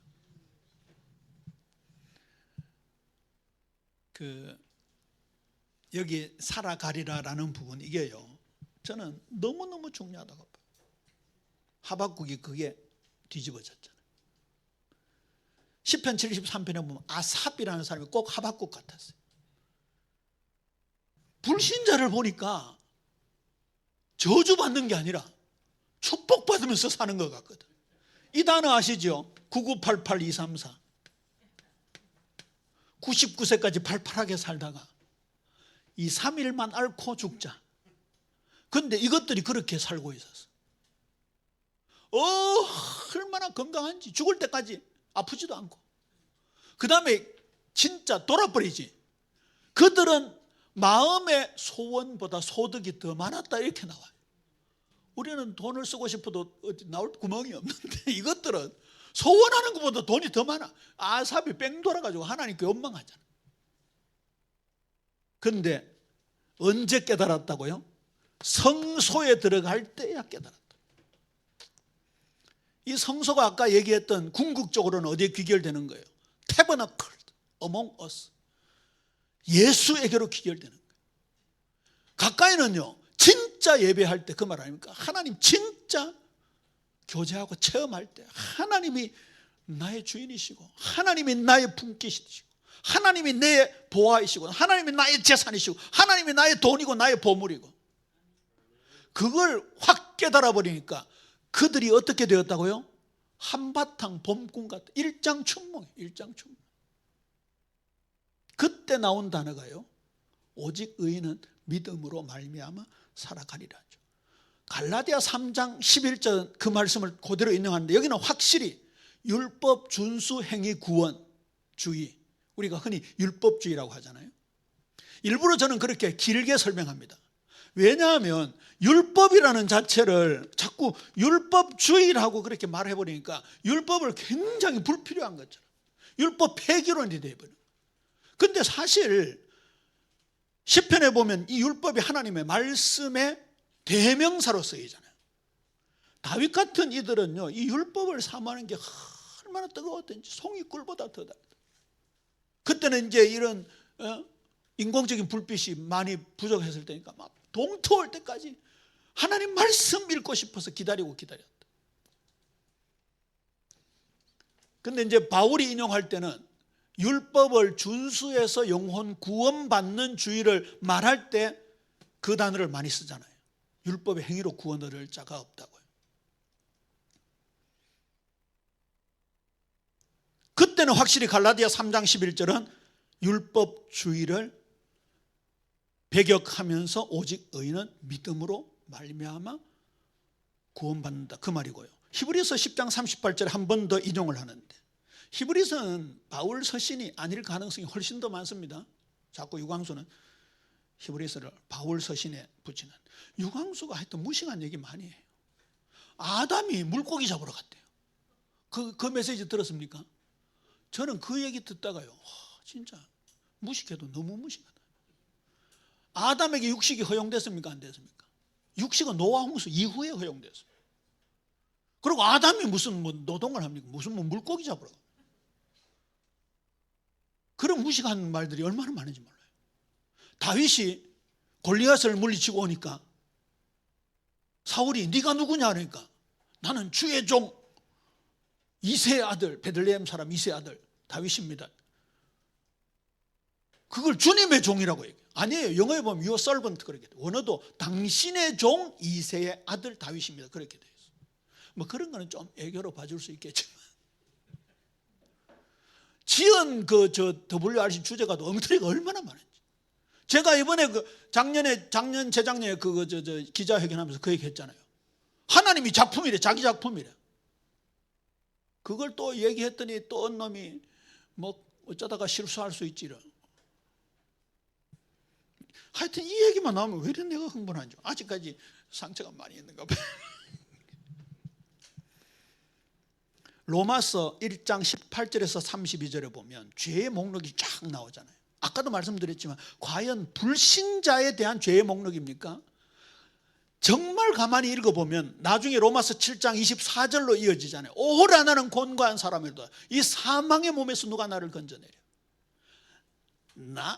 Speaker 1: 여기 살아가리라라는 부분, 이게요, 저는 너무너무 중요하다고 봐요. 하박국이 그게 뒤집어졌잖아요. 시편 73편에 보면 아삽이라는 사람이 꼭 하박국 같았어요. 불신자를 보니까 저주받는 게 아니라 축복받으면서 사는 것 같거든. 이 단어 아시죠? 9988234. 99세까지 팔팔하게 살다가 이 3일만 앓고 죽자. 근데 이것들이 그렇게 살고 있었어. 얼마나 건강한지. 죽을 때까지 아프지도 않고. 그 다음에 진짜 돌아버리지. 그들은 마음의 소원보다 소득이 더 많았다, 이렇게 나와요. 우리는 돈을 쓰고 싶어도 어디 나올 구멍이 없는데 이것들은 소원하는 것보다 돈이 더 많아. 아삽이 뺑 돌아가지고 하나님께 원망하잖아. 근데 언제 깨달았다고요? 성소에 들어갈 때야 깨달았다. 이 성소가 아까 얘기했던 궁극적으로는 어디에 귀결되는 거예요? Tabernacle among us. 예수에게로 귀결되는 거예요. 가까이는요, 진짜 예배할 때 그 말 아닙니까? 하나님 진짜 교제하고 체험할 때 하나님이 나의 주인이시고 하나님이 나의 품기시고 하나님이 내 보화이시고 하나님이 나의 재산이시고 하나님이 나의 돈이고 나의 보물이고, 그걸 확 깨달아 버리니까 그들이 어떻게 되었다고요? 한바탕 봄꿈 같다. 일장춘몽. 그때 나온 단어가요, 오직 의인은 믿음으로 말미암아 살아가리라. 갈라디아 3장 11절 그 말씀을 그대로 인용하는데, 여기는 확실히 율법 준수 행위 구원주의, 우리가 흔히 율법주의라고 하잖아요. 일부러 저는 그렇게 길게 설명합니다. 왜냐하면 율법이라는 자체를 자꾸 율법주의라고 그렇게 말해버리니까 율법을 굉장히 불필요한 것처럼 율법 폐기론이 되어버려요. 근데 사실 시편에 보면 이 율법이 하나님의 말씀의 대명사로 쓰이잖아요. 다윗 같은 이들은요, 이 율법을 사모하는 게 얼마나 뜨거웠던지 송이 꿀보다 더 달다. 그때는 이제 이런 인공적인 불빛이 많이 부족했을 때니까 막 동토올 때까지 하나님 말씀 읽고 싶어서 기다렸다. 근데 이제 바울이 인용할 때는 율법을 준수해서 영혼 구원받는 주의를 말할 때 그 단어를 많이 쓰잖아요. 율법의 행위로 구원을 얻을 자가 없다고요. 그때는 확실히 갈라디아 3장 11절은 율법주의를 배격하면서 오직 의인은 믿음으로 말미암아 구원받는다, 그 말이고요. 히브리서 10장 38절에 한 번 더 인용을 하는데, 히브리서는 바울 서신이 아닐 가능성이 훨씬 더 많습니다. 자꾸 유광수는 히브리서를 바울 서신에 붙이는 유광수가 하여튼 무식한 얘기 많이 해요. 아담이 물고기 잡으러 갔대요. 그 메시지 들었습니까? 저는 그 얘기 듣다가요, 진짜 무식해도 너무 무식하다. 아담에게 육식이 허용됐습니까? 안 됐습니까? 육식은 노아 홍수 이후에 허용됐어요. 그리고 아담이 무슨 노동을 합니까? 무슨 물고기 잡으러 가. 그런 무식한 말들이 얼마나 많은지 몰라요. 다윗이 골리앗을 물리치고 오니까 사울이 네가 누구냐 하니까 나는 주의 종 이새의 아들, 베들레헴 사람 이새의 아들 다윗입니다. 그걸 주님의 종이라고 얘기해요. 아니에요. 영어에 보면 your servant 그렇게 돼요. 원어도 당신의 종 이새의 아들 다윗입니다. 그렇게 돼요. 뭐 그런 거는 좀 애교로 봐줄 수 있겠지만 지은 WRC 주제가도 엉터리가 얼마나 많은지. 제가 이번에 재작년에 기자회견하면서 그 얘기 했잖아요. 하나님이 작품이래, 자기 작품이래. 그걸 또 얘기했더니 또 어떤 놈이 뭐 어쩌다가 실수할 수 있지. 하여튼 이 얘기만 나오면 왜 이래 내가 흥분하는지 아직까지 상처가 많이 있는가 봐요. 로마서 1장 18절에서 32절에 보면 죄의 목록이 쫙 나오잖아요. 아까도 말씀드렸지만 과연 불신자에 대한 죄의 목록입니까? 정말 가만히 읽어보면 나중에 로마서 7장 24절로 이어지잖아요. 오호라 나는 곤고한 사람이다. 이 사망의 몸에서 누가 나를 건져내려.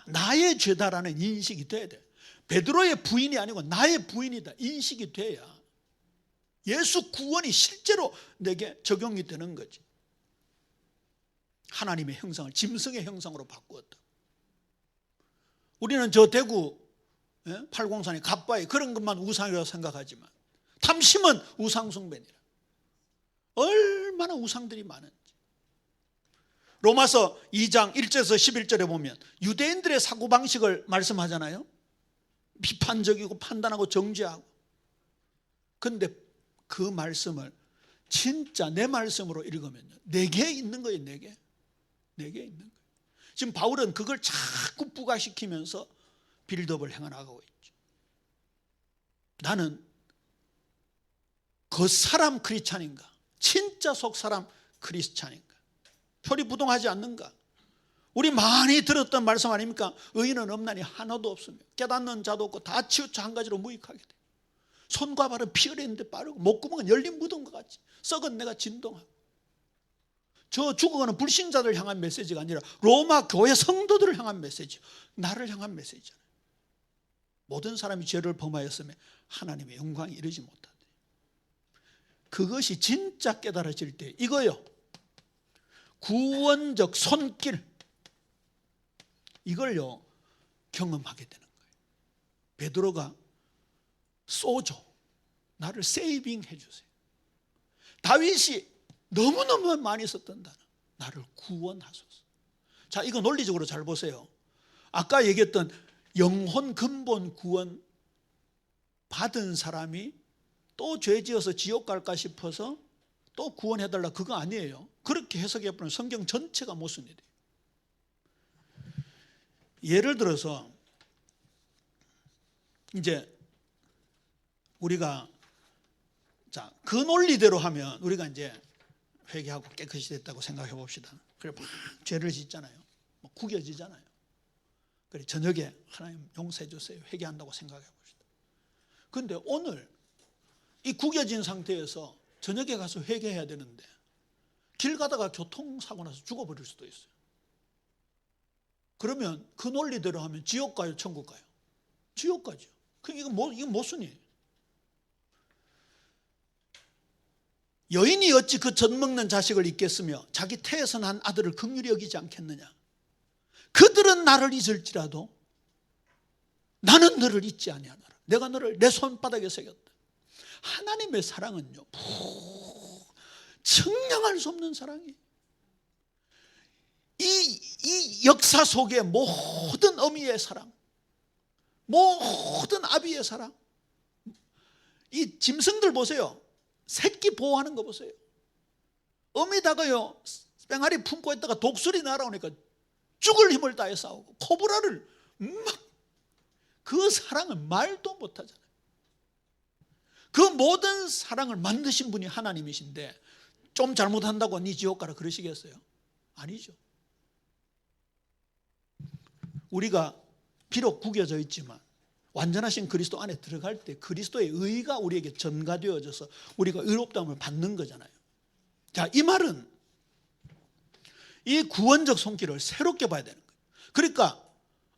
Speaker 1: 나의 죄다라는 인식이 돼야 돼. 베드로의 부인이 아니고 나의 부인이다 인식이 돼야 예수 구원이 실제로 내게 적용이 되는 거지. 하나님의 형상을 짐승의 형상으로 바꾸었다. 우리는 저 대구 팔공산의 갓바위 그런 것만 우상이라고 생각하지만 탐심은 우상숭배니라. 얼마나 우상들이 많은지. 로마서 2장 1절에서 11절에 보면 유대인들의 사고방식을 말씀하잖아요. 비판적이고 판단하고 정죄하고. 그런데 그 말씀을 진짜 내 말씀으로 읽으면요, 내게 있는 거예요. 내게 있는 거예요. 지금 바울은 그걸 자꾸 부각시키면서 빌드업을 해나가고 있죠. 나는 겉사람 크리스찬인가, 진짜 속사람 크리스찬인가, 표리부동하지 않는가. 우리 많이 들었던 말씀 아닙니까? 의인은 없나니 하나도 없으며 깨닫는 자도 없고 다 치우쳐 한 가지로 무익하게 돼. 손과 발은 피 흘리는데 빠르고 목구멍은 열린 무덤과 같이 썩은 내가 진동하고. 저 죽어가는 불신자들 향한 메시지가 아니라 로마 교회 성도들을 향한 메시지, 나를 향한 메시지잖아요. 모든 사람이 죄를 범하였으며 하나님의 영광이 이르지 못하다. 그것이 진짜 깨달아질 때 이거요, 구원적 손길, 이걸요 경험하게 되는 거예요. 베드로가 쏘죠. 나를 세이빙 해주세요. 다윗이 너무너무 많이 썼던 단어, 나를 구원하소서. 자, 이거 논리적으로 잘 보세요. 아까 얘기했던 영혼 근본 구원 받은 사람이 또 죄지어서 지옥 갈까 싶어서 또 구원해달라, 그거 아니에요. 그렇게 해석해보면 성경 전체가 모순이 돼요. 예를 들어서 이제 우리가 그 논리대로 하면 우리가 이제 회개하고 깨끗이 됐다고 생각해 봅시다. 그래 막 죄를 짓잖아요. 막 구겨지잖아요. 그래 저녁에 하나님 용서해 주세요 회개한다고 생각해 봅시다. 그런데 오늘 이 구겨진 상태에서 저녁에 가서 회개해야 되는데 길 가다가 교통사고 나서 죽어버릴 수도 있어요. 그러면 그 논리대로 하면 지옥 가요, 천국 가요? 지옥 가죠. 이건 모순이에요. 여인이 어찌 그 젖 먹는 자식을 잊겠으며 자기 태에서 난 아들을 긍휼히 여기지 않겠느냐. 그들은 나를 잊을지라도 나는 너를 잊지 아니하노라. 내가 너를 내 손바닥에 새겼다. 하나님의 사랑은요, 청량할 수 없는 사랑이에요. 이 역사 속에 모든 어미의 사랑, 모든 아비의 사랑, 이 짐승들 보세요. 새끼 보호하는 거 보세요. 어미다가요 뺑아리 품고 있다가 독수리 날아오니까 죽을 힘을 다해 싸우고 코브라를 막 그 사랑은 말도 못하잖아요. 그 모든 사랑을 만드신 분이 하나님이신데 좀 잘못한다고 네 지옥 가라 그러시겠어요? 아니죠. 우리가 비록 구겨져 있지만 완전하신 그리스도 안에 들어갈 때 그리스도의 의가 우리에게 전가되어져서 우리가 의롭다함을 받는 거잖아요. 자, 이 말은 이 구원적 손길을 새롭게 봐야 되는 거예요. 그러니까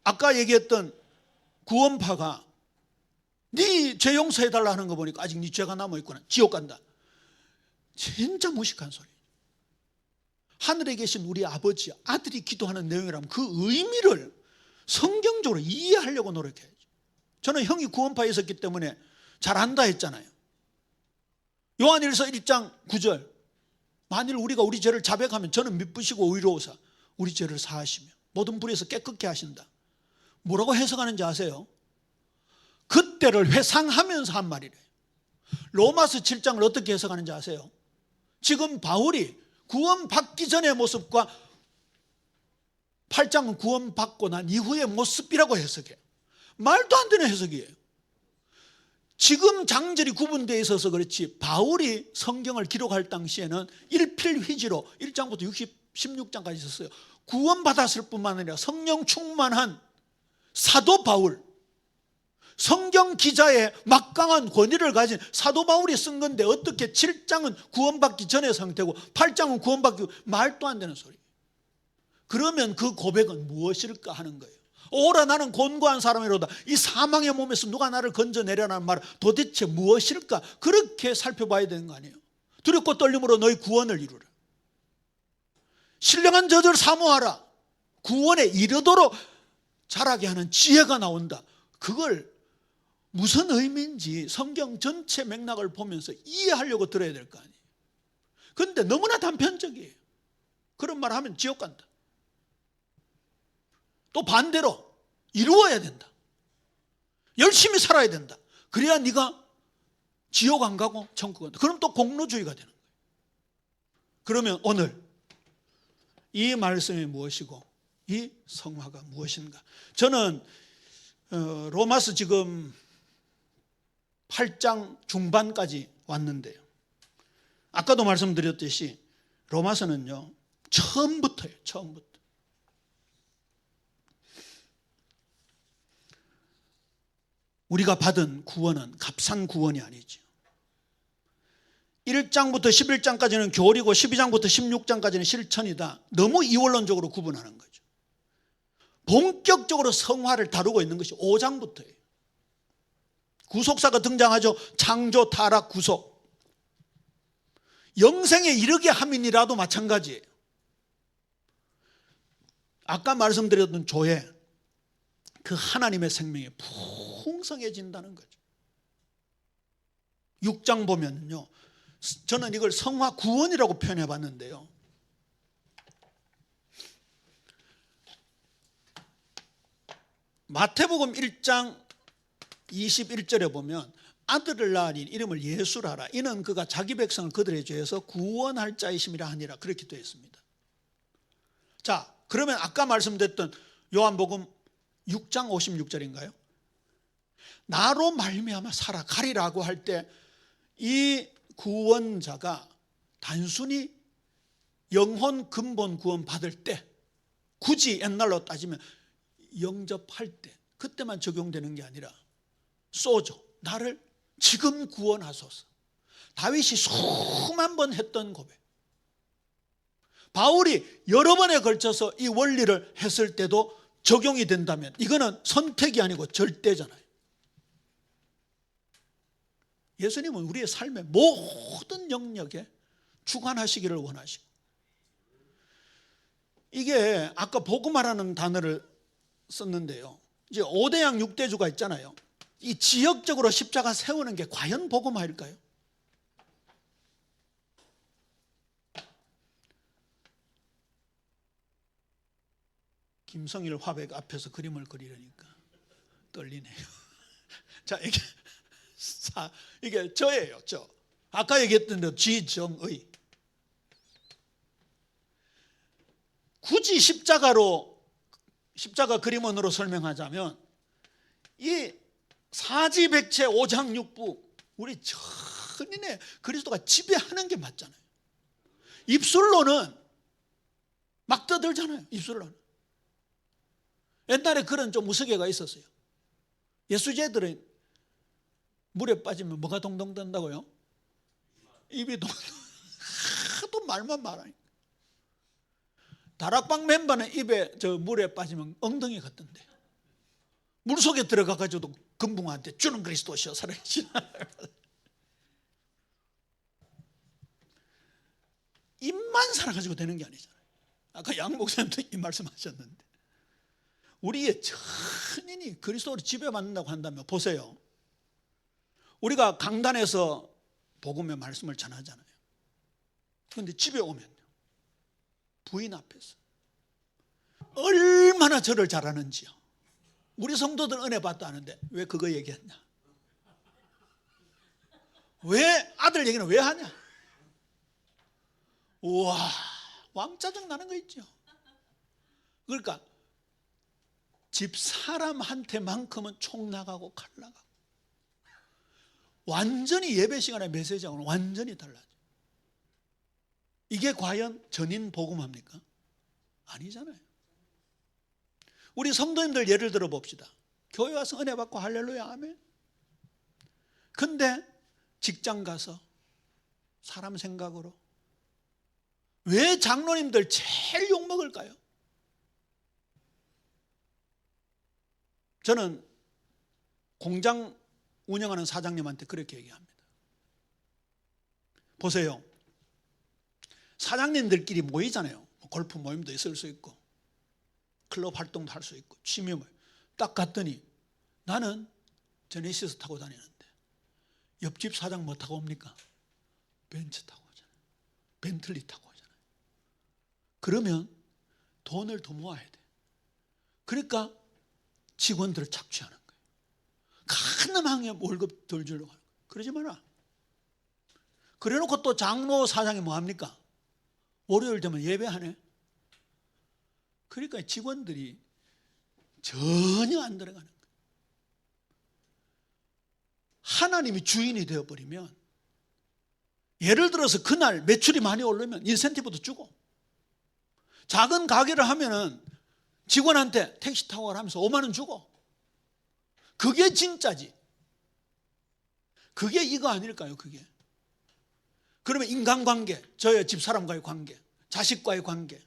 Speaker 1: 아까 얘기했던 구원파가 네 죄 용서해달라 하는 거 보니까 아직 네 죄가 남아있구나, 지옥 간다. 진짜 무식한 소리. 하늘에 계신 우리 아버지, 아들이 기도하는 내용이라면 그 의미를 성경적으로 이해하려고 노력해야죠. 저는 형이 구원파에 있었기 때문에 잘 안다 했잖아요. 요한일서 1장 9절, 만일 우리가 우리 죄를 자백하면 저는 미쁘시고 의로우사 우리 죄를 사하시며 모든 불에서 깨끗게 하신다. 뭐라고 해석하는지 아세요? 그때를 회상하면서 한 말이래요. 로마서 7장을 어떻게 해석하는지 아세요? 지금 바울이 구원받기 전의 모습과 8장은 구원받고 난 이후의 모습이라고 해석해요. 말도 안 되는 해석이에요. 지금 장절이 구분되어 있어서 그렇지 바울이 성경을 기록할 당시에는 일필휘지로 1장부터 16장까지 있었어요. 구원받았을 뿐만 아니라 성령 충만한 사도 바울, 성경 기자의 막강한 권위를 가진 사도 바울이 쓴 건데 어떻게 7장은 구원받기 전의 상태고 8장은 구원받기, 말도 안 되는 소리. 그러면 그 고백은 무엇일까 하는 거예요. 오라 나는 곤고한 사람이로다. 이 사망의 몸에서 누가 나를 건져내려는 말 도대체 무엇일까? 그렇게 살펴봐야 되는 거 아니에요. 두렵고 떨림으로 너희 구원을 이루라. 신령한 저주를 사모하라. 구원에 이르도록 자라게 하는 지혜가 나온다. 그걸 무슨 의미인지 성경 전체 맥락을 보면서 이해하려고 들어야 될 거 아니에요. 그런데 너무나 단편적이에요. 그런 말 하면 지옥 간다. 또 반대로 이루어야 된다. 열심히 살아야 된다. 그래야 네가 지옥 안 가고 천국 간다. 그럼 또 공로주의가 되는 거예요. 그러면 오늘 이 말씀이 무엇이고 이 성화가 무엇인가? 저는 로마서 지금 8장 중반까지 왔는데요. 아까도 말씀드렸듯이 로마서는요 처음부터예요. 처음부터. 우리가 받은 구원은 값싼 구원이 아니죠. 1장부터 11장까지는 교리고 12장부터 16장까지는 실천이다. 너무 이원론적으로 구분하는 거죠. 본격적으로 성화를 다루고 있는 것이 5장부터예요. 구속사가 등장하죠. 창조, 타락, 구속. 영생에 이르게 함이니라도 마찬가지예요. 아까 말씀드렸던 조회, 그 하나님의 생명이 풍성해진다는 거죠. 6장 보면요, 저는 이걸 성화 구원이라고 표현해 봤는데요. 마태복음 1장 21절에 보면 아들을 낳으니 이름을 예수라 하라. 이는 그가 자기 백성을 그들의 죄에서 구원할 자이심이라 하니라. 그렇게 되어 있습니다. 자, 그러면 아까 말씀드렸던 요한복음 6장 56절인가요? 나로 말미암아 살아가리라고 할 때 이 구원자가 단순히 영혼 근본 구원 받을 때, 굳이 옛날로 따지면 영접할 때, 그때만 적용되는 게 아니라 소조, 나를 지금 구원하소서. 다윗이 수만 번 했던 고백, 바울이 여러 번에 걸쳐서 이 원리를 했을 때도 적용이 된다면 이거는 선택이 아니고 절대잖아요. 예수님은 우리의 삶의 모든 영역에 주관하시기를 원하시고, 이게 아까 복음화라는 단어를 썼는데요, 이제 5대양 6대주가 있잖아요. 이 지역적으로 십자가 세우는 게 과연 복음화일까요? 김성일 화백 앞에서 그림을 그리려니까 떨리네요. 자, 이게 저예요. 저. 아까 얘기했던 대로 지정의. 굳이 십자가 그림원으로 설명하자면 이 사지백체 오장육부 우리 전인의 그리스도가 지배하는 게 맞잖아요. 입술로는 막 떠들잖아요. 입술로는. 옛날에 그런 좀 우스개가 있었어요. 예수제들은 물에 빠지면 뭐가 동동 뜬다고요? 입이 동동. 하도 말만 말하니까. 다락방 멤버는 입에 물에 빠지면 엉덩이 같던데. 물속에 들어가가지고 금붕한테 주는 그리스도시여 살아계시나. 입만 살아가지고 되는 게 아니잖아요. 아까 양 목사님도 이 말씀하셨는데 우리의 전인이 그리스도로 지배받는다고 한다면 보세요. 우리가 강단에서 복음의 말씀을 전하잖아요. 그런데 집에 오면요, 부인 앞에서 얼마나 저를 잘하는지요. 우리 성도들 은혜 받다 하는데 왜 그거 얘기했냐? 왜 아들 얘기는 왜 하냐? 우와, 왕짜증 나는 거 있죠. 그러니까 집사람한테만큼은 총 나가고 칼 나가고 완전히 예배 시간에 메시지하고는 완전히 달라져. 이게 과연 전인 복음합니까? 아니잖아요. 우리 성도님들 예를 들어 봅시다. 교회 와서 은혜 받고 할렐루야 아멘. 근데 직장 가서 사람 생각으로 왜 장로님들 제일 욕먹을까요? 저는 공장 운영하는 사장님한테 그렇게 얘기합니다. 보세요. 사장님들끼리 모이잖아요. 골프 모임도 있을 수 있고 클럽 활동도 할 수 있고 취미 모임. 딱 갔더니 나는 제네시스 타고 다니는데 옆집 사장 뭐 타고 옵니까? 벤츠 타고 오잖아요. 벤틀리 타고 오잖아요. 그러면 돈을 더 모아야 돼. 그러니까 직원들을 착취하는 거예요. 가능하게 월급 덜 주려고 하는 거예요. 그러지 마라. 그래놓고 또 장로 사장이 뭐합니까? 월요일 되면 예배하네. 그러니까 직원들이 전혀 안 들어가는 거예요. 하나님이 주인이 되어버리면 예를 들어서 그날 매출이 많이 오르면 인센티브도 주고 작은 가게를 하면은 직원한테 택시 타고 가라 하면서 5만 원 주고 그게 진짜지. 그게 이거 아닐까요? 그게. 그러면 인간관계, 저의 집사람과의 관계, 자식과의 관계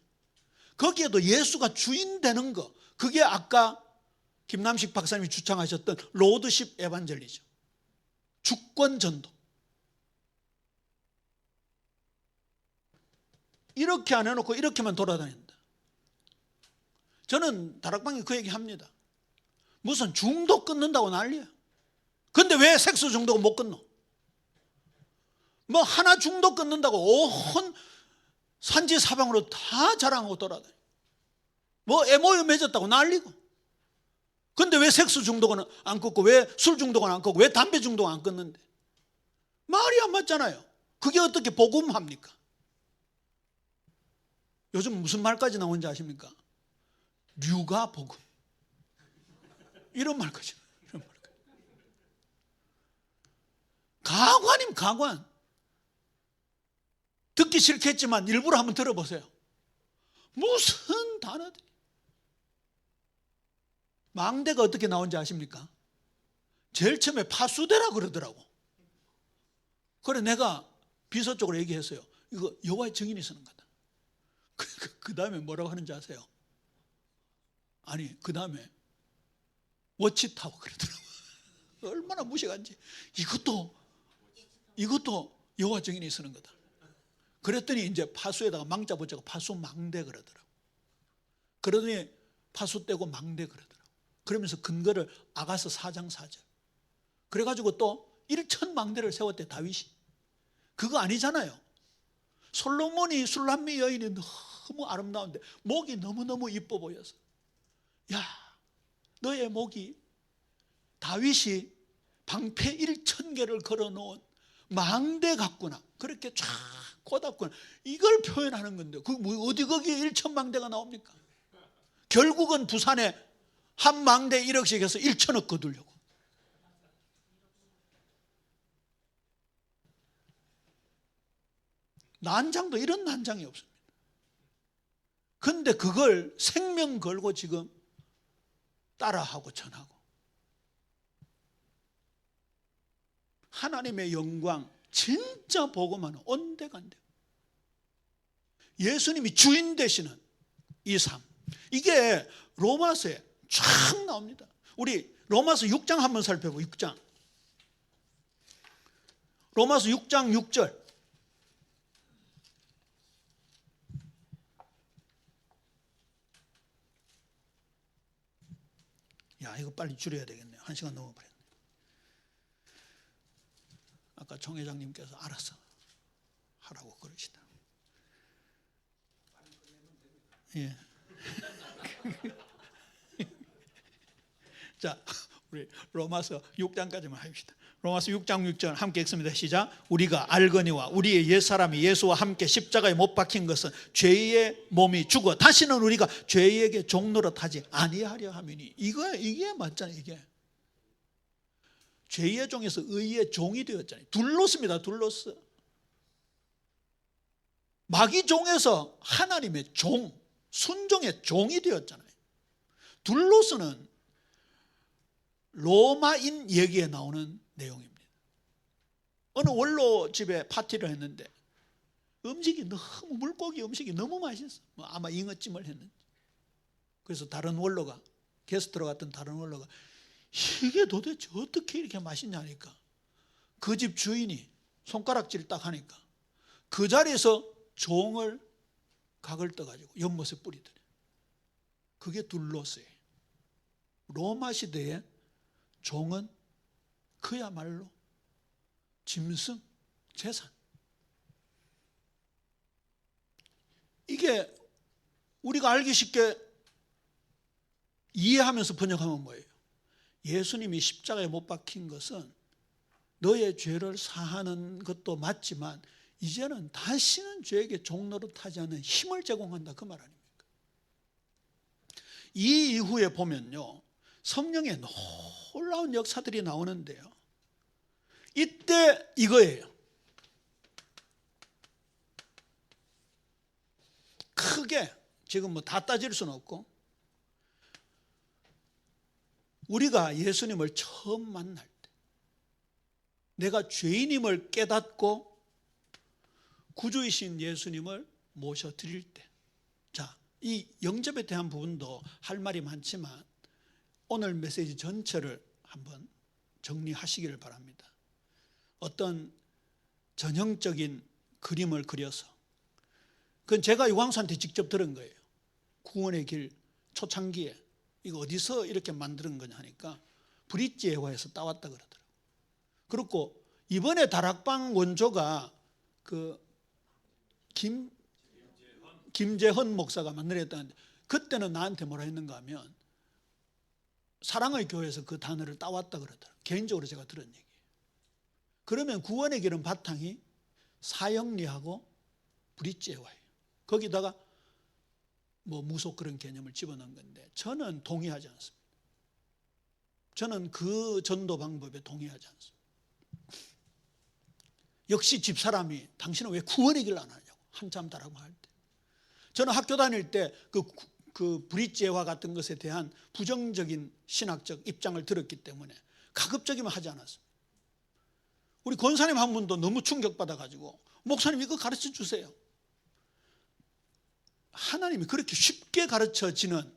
Speaker 1: 거기에도 예수가 주인 되는 거 그게 아까 김남식 박사님이 주창하셨던 로드십 에반젤리죠. 주권 전도. 이렇게 안 해놓고 이렇게만 돌아다닌다. 저는 다락방에 그 얘기 합니다. 무슨 중독 끊는다고 난리야. 근데 왜 섹스 중독은 못 끊노? 뭐 하나 중독 끊는다고 온 산지 사방으로 다 자랑하고 돌아다녀. 뭐 MOU 맺었다고 난리고. 근데 왜 섹스 중독은 안 끊고 왜 술 중독은 안 끊고 왜 담배 중독은 안 끊는데? 말이 안 맞잖아요. 그게 어떻게 복음합니까? 요즘 무슨 말까지 나오는지 아십니까? 류가 복음. 이런 말까지. 이런 말까지. 가관임 가관. 듣기 싫겠지만 일부러 한번 들어보세요. 무슨 단어들. 망대가 어떻게 나온지 아십니까? 제일 처음에 파수대라 그러더라고. 그래 내가 비서 쪽으로 얘기했어요. 이거 여호와의 증인이 쓰는 거다. 그 다음에 뭐라고 하는지 아세요? 아니 그 다음에 워치타워 그러더라고. 얼마나 무식한지. 이것도 여호와 증인이 쓰는 거다. 그랬더니 이제 파수에다가 망자 붙여서 파수망대 그러더라고. 그러더니 파수 떼고 망대 그러더라고. 그러면서 근거를 아가서 4장 4절. 그래가지고 또 1,000망대를 세웠대 다윗이. 그거 아니잖아요. 솔로몬이 술람미 여인이 너무 아름다운데 목이 너무너무 이뻐 보여서 야 너의 목이 다윗이 방패 1,000개를 걸어놓은 망대 같구나. 그렇게 쫙 고답구나. 이걸 표현하는 건데 그 어디 거기에 1,000망대가 나옵니까? 결국은 부산에 한 망대 1억씩 해서 1천억 거두려고. 난장도 이런 난장이 없습니다. 근데 그걸 생명 걸고 지금 따라하고 전하고, 하나님의 영광 진짜 보고만 온데간데 예수님이 주인 되시는 이 삶, 이게 로마서에 쫙 나옵니다. 우리 로마서 6장 한번 살펴보고, 6장 로마서 6장 6절. 야, 이거 빨리 줄여야 되겠네요. 1시간 넘어버렸네. 아까 정 회장님께서 알아서 하라고 그러시다. 예. 자, 우리 로마서 6장까지만 합시다. 로마서 6장 6절 함께 읽습니다. 시작. 우리가 알거니와 우리의 옛사람이 예수와 함께 십자가에 못 박힌 것은 죄의 몸이 죽어 다시는 우리가 죄에게 종노릇하지 아니하려 함이니. 이게 맞잖아요. 이게 죄의 종에서 의의 종이 되었잖아요. 둘로스입니다. 둘로스. 마귀 종에서 하나님의 종, 순종의 종이 되었잖아요. 둘로스는 로마인 얘기에 나오는 내용입니다. 어느 원로 집에 파티를 했는데 음식이 너무, 물고기 음식이 너무 맛있어. 아마 잉어찜을 했는지. 그래서 다른 원로가, 게스트로 갔던 다른 원로가 이게 도대체 어떻게 이렇게 맛있냐니까 그 집 주인이 손가락질 딱 하니까 그 자리에서 종을 각을 떠가지고 연못에 뿌리더래. 그게 둘로스예요. 로마 시대에 종은 그야말로 짐승, 재산. 이게 우리가 알기 쉽게 이해하면서 번역하면 뭐예요? 예수님이 십자가에 못 박힌 것은 너의 죄를 사하는 것도 맞지만 이제는 다시는 죄에게 종노릇하지 않는 힘을 제공한다, 그 말 아닙니까? 이 이후에 보면요, 성령의 놀라운 역사들이 나오는데요, 이때 이거예요. 크게 지금 뭐 다 따질 수는 없고, 우리가 예수님을 처음 만날 때, 내가 죄인임을 깨닫고 구주이신 예수님을 모셔드릴 때, 자, 이 영접에 대한 부분도 할 말이 많지만 오늘 메시지 전체를 한번 정리하시기를 바랍니다. 어떤 전형적인 그림을 그려서, 그건 제가 유광수한테 직접 들은 거예요. 구원의 길 초창기에 이거 어디서 이렇게 만드는 거냐 하니까 브릿지 예화에서 따왔다 그러더라고요. 그렇고 이번에 다락방 원조가 그 김재헌 목사가 만들었다는데, 그때는 나한테 뭐라 했는가 하면 사랑의 교회에서 그 단어를 따왔다 그러더라고요. 개인적으로 제가 들은 얘기예요. 그러면 구원의 길은 바탕이 사형리하고 브릿지 예화예요. 거기다가 뭐 무속 그런 개념을 집어넣은 건데 저는 동의하지 않습니다. 저는 그 전도 방법에 동의하지 않습니다. 역시 집사람이 당신은 왜 구원의 길을 안 하냐고 한참 다락방 할 때, 저는 학교 다닐 때 그 브릿지 예화 같은 것에 대한 부정적인 신학적 입장을 들었기 때문에 가급적이면 하지 않았습니다. 우리 권사님 한 분도 너무 충격받아가지고 목사님 이거 가르쳐 주세요. 하나님이 그렇게 쉽게 가르쳐지는,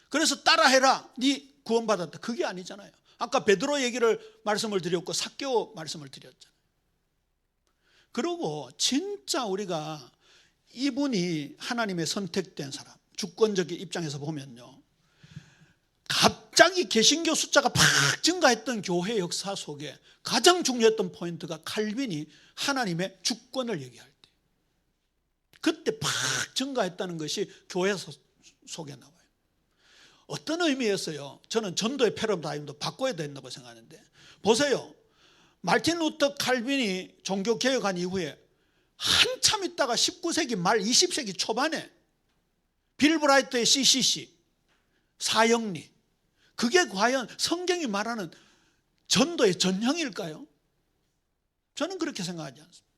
Speaker 1: 그래서 따라해라 네 구원받았다, 그게 아니잖아요. 아까 베드로 얘기를 말씀을 드렸고 삭개오 말씀을 드렸잖아요. 그리고 진짜 우리가 이분이 하나님의 선택된 사람, 주권적인 입장에서 보면요, 갑자기 개신교 숫자가 팍 증가했던 교회 역사 속에 가장 중요했던 포인트가 칼빈이 하나님의 주권을 얘기할 때, 그때 팍 증가했다는 것이 교회 속에 나와요. 어떤 의미에서요, 저는 전도의 패러다임도 바꿔야 된다고 생각하는데, 보세요. 마르틴 루터 칼빈이 종교개혁한 이후에 한참 있다가 19세기 말 20세기 초반에 빌 브라이트의 CCC, 사형리, 그게 과연 성경이 말하는 전도의 전형일까요? 저는 그렇게 생각하지 않습니다.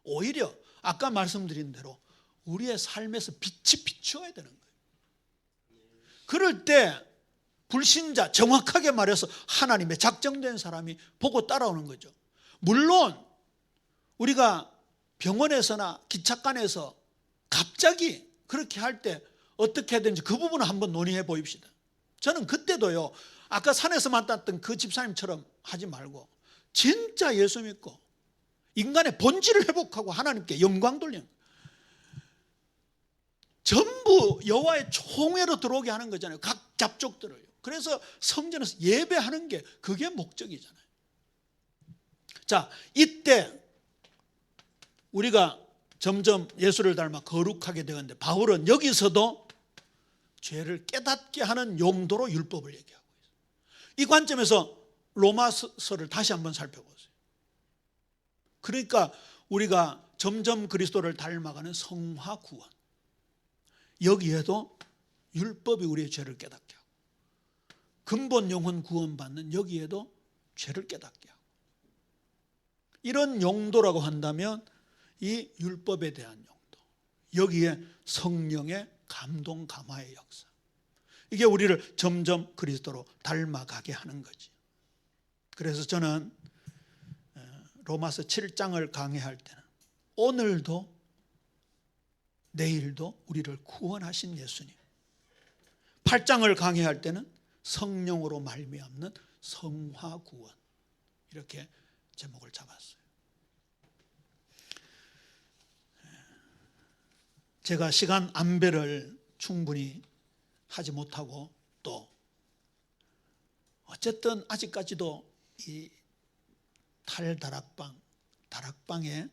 Speaker 1: 오히려 아까 말씀드린 대로 우리의 삶에서 빛이 비추어야 되는 거예요. 그럴 때 불신자, 정확하게 말해서 하나님의 작정된 사람이 보고 따라오는 거죠. 물론 우리가 병원에서나 기착관에서 갑자기 그렇게 할 때 어떻게 해야 되는지 그 부분을 한번 논의해 보입시다. 저는 그때도요, 아까 산에서 만났던 그 집사님처럼 하지 말고 진짜 예수 믿고 인간의 본질을 회복하고 하나님께 영광 돌리는 거예요. 전부 여호와의 총회로 들어오게 하는 거잖아요. 각 잡족들을요. 그래서 성전에서 예배하는 게 그게 목적이잖아요. 자, 이때 우리가 점점 예수를 닮아 거룩하게 되었는데 바울은 여기서도 죄를 깨닫게 하는 용도로 율법을 얘기하고 있어요. 이 관점에서 로마서를 다시 한번 살펴보세요. 그러니까 우리가 점점 그리스도를 닮아가는 성화 구원, 여기에도 율법이 우리의 죄를 깨닫게 하고 근본 영혼 구원받는 여기에도 죄를 깨닫게 하고, 이런 용도라고 한다면 이 율법에 대한 용도, 여기에 성령의 감동 감화의 역사, 이게 우리를 점점 그리스도로 닮아가게 하는 거지. 그래서 저는 로마서 7장을 강해할 때는 오늘도 내일도 우리를 구원하신 예수님, 8장을 강해할 때는 성령으로 말미암는 성화 구원, 이렇게 제목을 잡았어요. 제가 시간 안배를 충분히 하지 못하고 또 어쨌든 아직까지도 이 다락방에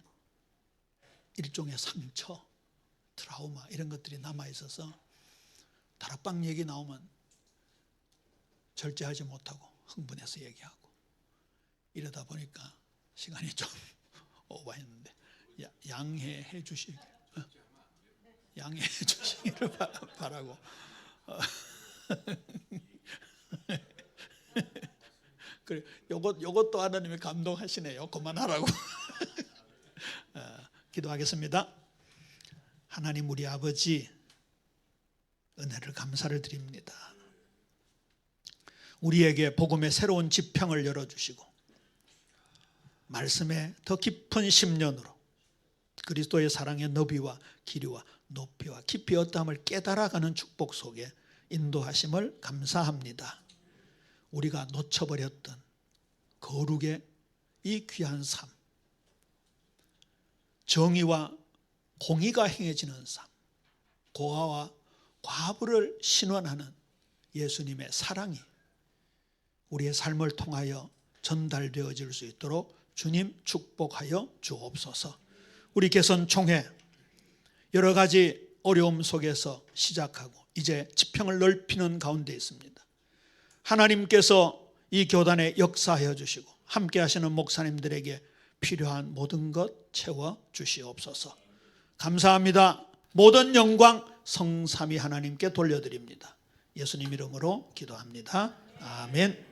Speaker 1: 일종의 상처, 트라우마 이런 것들이 남아있어서 다락방 얘기 나오면 절제하지 못하고 흥분해서 얘기하고 이러다 보니까 시간이 좀 오버했는데 양해해 주시길 바라고. 그래, 요것도 하나님이 감동하시네요. 그만하라고. 기도하겠습니다. 하나님 우리 아버지, 은혜를 감사를 드립니다. 우리에게 복음의 새로운 지평을 열어주시고 말씀의 더 깊은 심년으로 그리스도의 사랑의 너비와 길이와 높이와 깊이 어떠함을 깨달아가는 축복 속에 인도하심을 감사합니다. 우리가 놓쳐버렸던 거룩의 이 귀한 삶, 정의와 공의가 행해지는 삶, 고아와 과부를 신원하는 예수님의 사랑이 우리의 삶을 통하여 전달되어질 수 있도록 주님 축복하여 주옵소서. 우리 개선 총회 여러 가지 어려움 속에서 시작하고 이제 지평을 넓히는 가운데 있습니다. 하나님께서 이 교단에 역사하여 주시고 함께 하시는 목사님들에게 필요한 모든 것 채워 주시옵소서. 감사합니다. 모든 영광 성삼위 하나님께 돌려드립니다. 예수님 이름으로 기도합니다. 아멘.